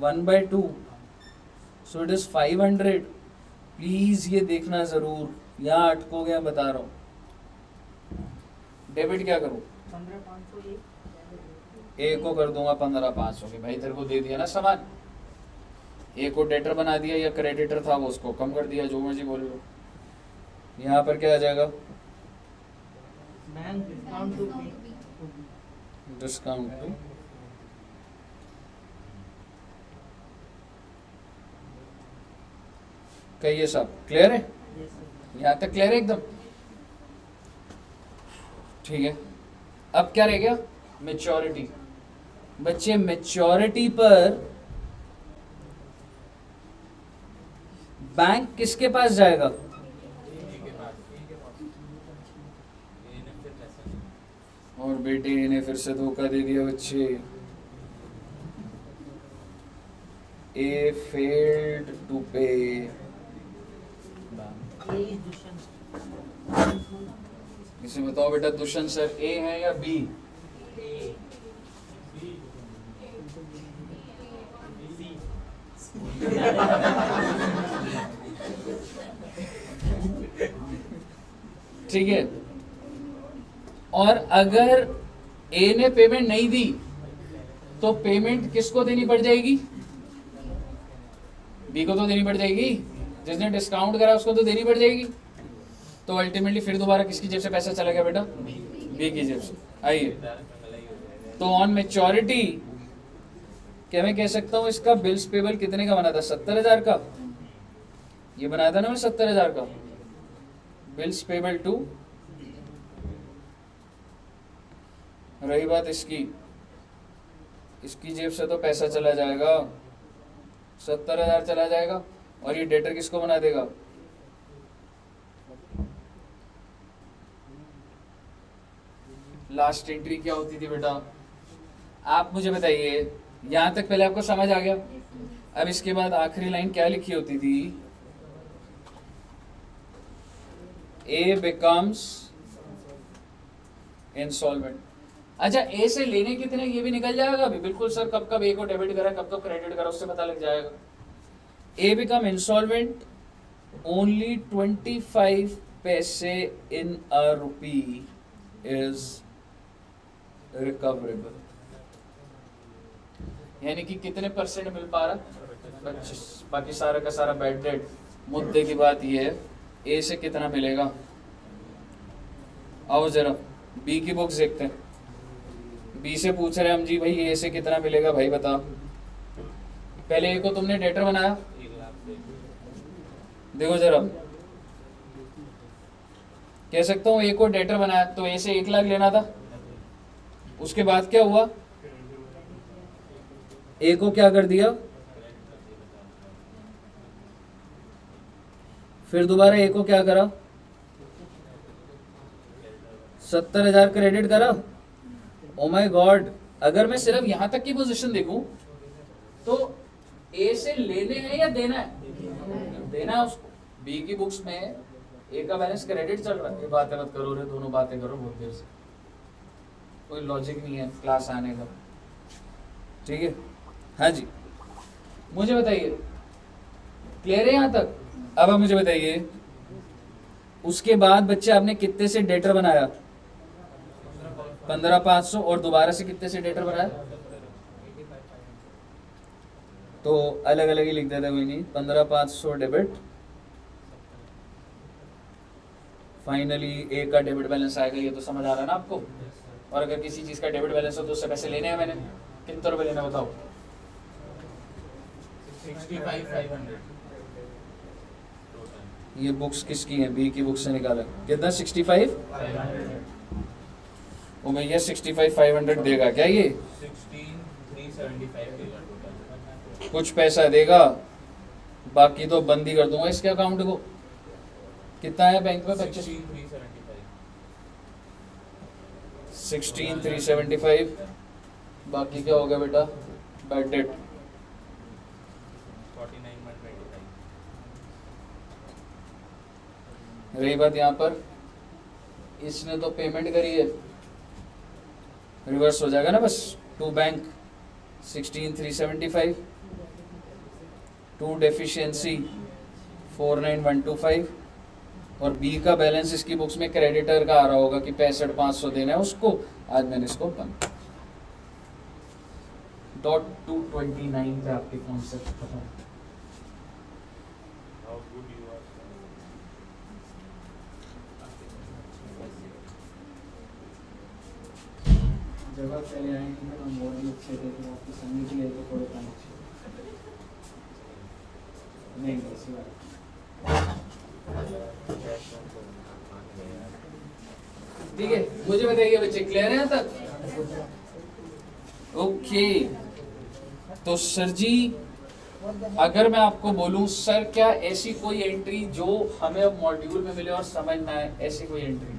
[SPEAKER 1] 1/2, सो इट इज 500। प्लीज ये देखना जरूर, यहाँ अटको गया बता रहा हूँ। डेबिट क्या करूँ,
[SPEAKER 2] 15,500
[SPEAKER 1] ए को कर दूंगा 15,500 की, भाई तेरे को दे दिया ना सामान, ए को डेटर बना दिया, या क्रेडिटर था वो उसको कम कर दिया, जो मर्जी बोल लो। यहाँ पर क्या आ जाएगा,
[SPEAKER 2] bank discount to
[SPEAKER 1] discount to, कहिए साहब क्लियर है, यहाँ तक क्लियर है एकदम। ठीक है, अब क्या रह गया? मैच्योरिटी। बच्चे मैच्योरिटी पर बैंक किसके पास जाएगा? और बेटे ने फिर से धोखा दे दिया बच्चे। ए फेल्ड टू पे। इसे बताओ बेटा, दुष्यंत सर ए है या बी? ठीक है, और अगर ए ने पेमेंट नहीं दी तो पेमेंट किसको देनी पड़ जाएगी? बी को तो देनी पड़ जाएगी, जिसने डिस्काउंट करा उसको तो देनी पड़ जाएगी। तो अल्टीमेटली फिर दोबारा किसकी जेब से पैसा चला गया बेटा? बी की जेब से। आइए, तो ऑन मैच्योरिटी क्या मैं कह सकता हूं इसका बिल्स पेबल कितने का बना था? 70,000 का। ये बनाया था ना मैं 70,000 का। बिल्स पेबल टू, रही बात इसकी जेब से तो पैसा चला जाएगा, 70,000 चला जाएगा, और ये डेटर किसको बना देगा? लास्ट एंट्री क्या होती थी बेटा? आप मुझे बताइए, यहां तक पहले आपको समझ आ गया? अब इसके बाद आखिरी लाइन क्या लिखी होती थी? ए बिकम्स इंसॉल्वेंट। अच्छा, ए से लेने कितने ये भी निकल जाएगा अभी? बिल्कुल सर, कब कब ए को डेबिट करा कब कब क्रेडिट करा उससे पता लग जाएगा। ए बिकम इंसॉल्वेंट ओनली 25 पैसे इन अ रुपी इज रिकवरेबल। यानी कि कितने परसेंट मिल पा रहा? 25। बाकी सारा का सारा बैड डेट। मुद्दे की बात ये है, ए से कितना मिलेगा? आओ जरा बी की बुक्स देखते हैं। बी से पूछ रहे हम जी भाई ए से कितना मिलेगा भाई बता। पहले ए को तुमने डेटर बनाया, देखो जरा, कह सकता हूं ए को डेटर बनाया तो ए से 1 लाख लेना था। उसके बाद क्या हुआ? ए को क्या कर दिया? फिर दोबारा ए को क्या करा? 70,000 क्रेडिट करा। ओ माय गॉड, अगर मैं सिर्फ यहां तक की पोजीशन देखूं तो ए से लेने हैं या देना है? देना है उसको। बी की बुक्स में ए का बैलेंस क्रेडिट चल रहा है। ये बातें मत करो रे, दोनों बातें करो बहुत देर से, कोई लॉजिक नहीं है क्लास आने का। ठीक है, हाँ जी, मुझे बताइए क्लियर है यहां तक? अब आप मुझे बताइए, उसके बाद बच्चे आपने कितने से डेटर बनाया? 15,500, और दोबारा से कितने से डेटर बनाया? तो अलग अलग ही लिख देते, कोई नहीं। 15,500 डेबिट, फाइनली ए का डेबिट बैलेंस आएगा। ये तो समझ आ रहा है ना आपको? और अगर किसी चीज का डेबिट बैलेंस हो तो उससे पैसे लेने हैं मैंने। कितने रुपए लेने बताओ?
[SPEAKER 3] 65,500
[SPEAKER 1] ये बुक्स किसकी हैं? बी की बुक से निकाला। कितना? 65। ओ भैया 65,500 देगा क्या ये?
[SPEAKER 3] 16,375 देगा टोटल।
[SPEAKER 1] कुछ पैसा देगा, बाकी तो बंद ही कर दूंगा इसके अकाउंट को। कितना है बैंक में?
[SPEAKER 3] 16,375।
[SPEAKER 1] 16,375। बाकी क्या हो गया बेटा? Bad debt.
[SPEAKER 3] 49,125।
[SPEAKER 1] रही बात यहाँ पर, इसने तो पेमेंट करी है, रिवर्स हो जाएगा ना बस। टू बैंक 16,375, टू डेफिशिएंसी 49,125, और बी का बैलेंस इसकी बुक्स में क्रेडिटर का आ रहा होगा कि 65,500 देना है उसको। आज मैंने इसको बंद। .229 पे आपके कॉन्सेप्ट खत्म।
[SPEAKER 3] How good you are, sir.
[SPEAKER 1] जगह पहले आएंगे ना, मॉडल अच्छे थे तो आपकी समझ के लिए तो थोड़े काम नहीं ऐसी बात। ठीक है, मुझे बताइए बच्चे, क्लियर है यहाँ तक? ओके, तो सर जी अगर मैं आपको बोलूं सर क्या ऐसी कोई एंट्री जो हमें अब मॉड्यूल में मिले और समझ में आए, ऐसी कोई एंट्री,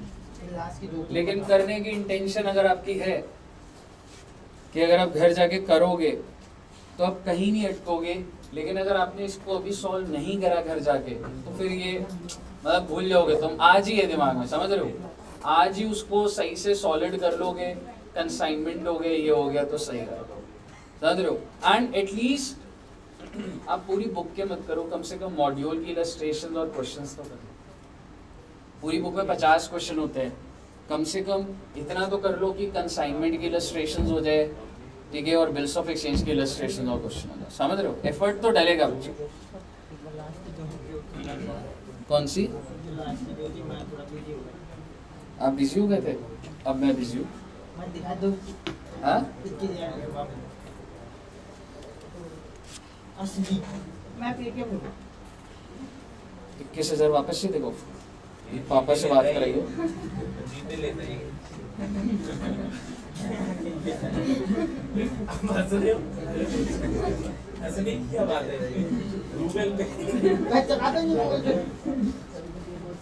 [SPEAKER 2] लास्ट की दो
[SPEAKER 1] लेकिन करने की इंटेंशन अगर आपकी है कि अगर आप घर जाके करोगे तो आप कहीं नहीं अटकोगे, लेकिन अगर आपने इसको अभी सॉल्व नहीं करा घर जाके तो फिर ये मतलब भूल जाओगे तुम, आज ही है दिमाग में, समझ रहे हो? आज ही उसको सही से सॉलिड कर लोगे, कंसाइनमेंट हो गए, ये हो गया तो सही रहेगा, समझ रहे हो? एंड एटलीस्ट आप पूरी बुक के मत करो, कम से कम मॉड्यूल की इलस्ट्रेशन और क्वेश्चंस तो करो। पूरी बुक में 50 क्वेश्चन होते हैं, कम से कम इतना तो कर लो कि कंसाइनमेंट की इलस्ट्रेशंस हो जाए, ठीक है, और बिल्स ऑफ एक्सचेंज की इलस्ट्रेशन और क्वेश्चन हो जाए, समझ रहे हो? एफर्ट तो डलेगा बच्चे। कौन सी? आप बिजी हो गए थे? अब मैं बिजी हूँ।
[SPEAKER 2] मैं दिखा दूं
[SPEAKER 1] हाँ,
[SPEAKER 2] कितनी देर है बाप असली मैं पेटीएम लूं
[SPEAKER 1] 21,000 वापस से देखो, पापा से बात कराइए।
[SPEAKER 3] जीते लेते हैं हंस रहे हो? हंसने की क्या बात है? गूगल पे
[SPEAKER 2] मैं चलाता नहीं हूं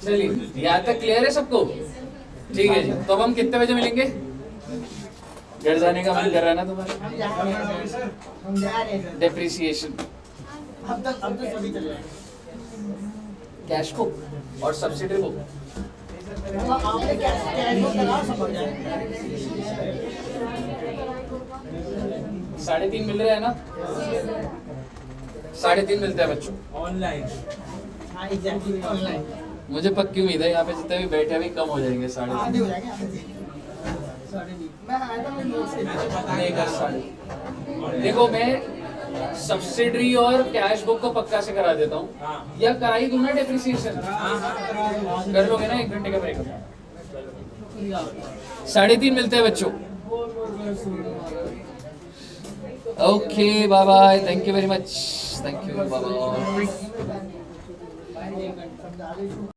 [SPEAKER 1] चलिए, यहाँ तक क्लियर है सबको? ठीक है जी, तो अब हम कितने बजे मिलेंगे? घर जाने का मन कर रहा है ना तुम्हारा?
[SPEAKER 2] हम जा रहे हैं
[SPEAKER 1] डेप्रिसिएशन,
[SPEAKER 2] अब तक सभी चल रहे हैं
[SPEAKER 1] कैश बुक और सब्सिडी बुक,
[SPEAKER 2] अब आपने कैश को करा समझ जाए
[SPEAKER 1] 3.5 मिल रहा है ना? 3.5 मिलता है बच्चों।
[SPEAKER 3] ऑनलाइन
[SPEAKER 2] हाँ एग्जैक्टली ऑनलाइन
[SPEAKER 1] मुझे पक्की उम्मीद है यहाँ पे जितने भी बैठे अभी कम हो जाएंगे, 3.5
[SPEAKER 2] आधे हो जाएंगे आधे मैं आया था मेरे दोस्त से
[SPEAKER 1] नहीं कर 3.5। देखो मैं सब्सिडरी और कैश बुक को पक्का से करा देता हूँ, या करा ही दूं ना डेप्रिसिएशन, कर लोगे ना 1 घंटे का ब्रेक? 3.5 मिलते हैं बच्चों। Okay bye bye, thank you very much, thank you, bye bye.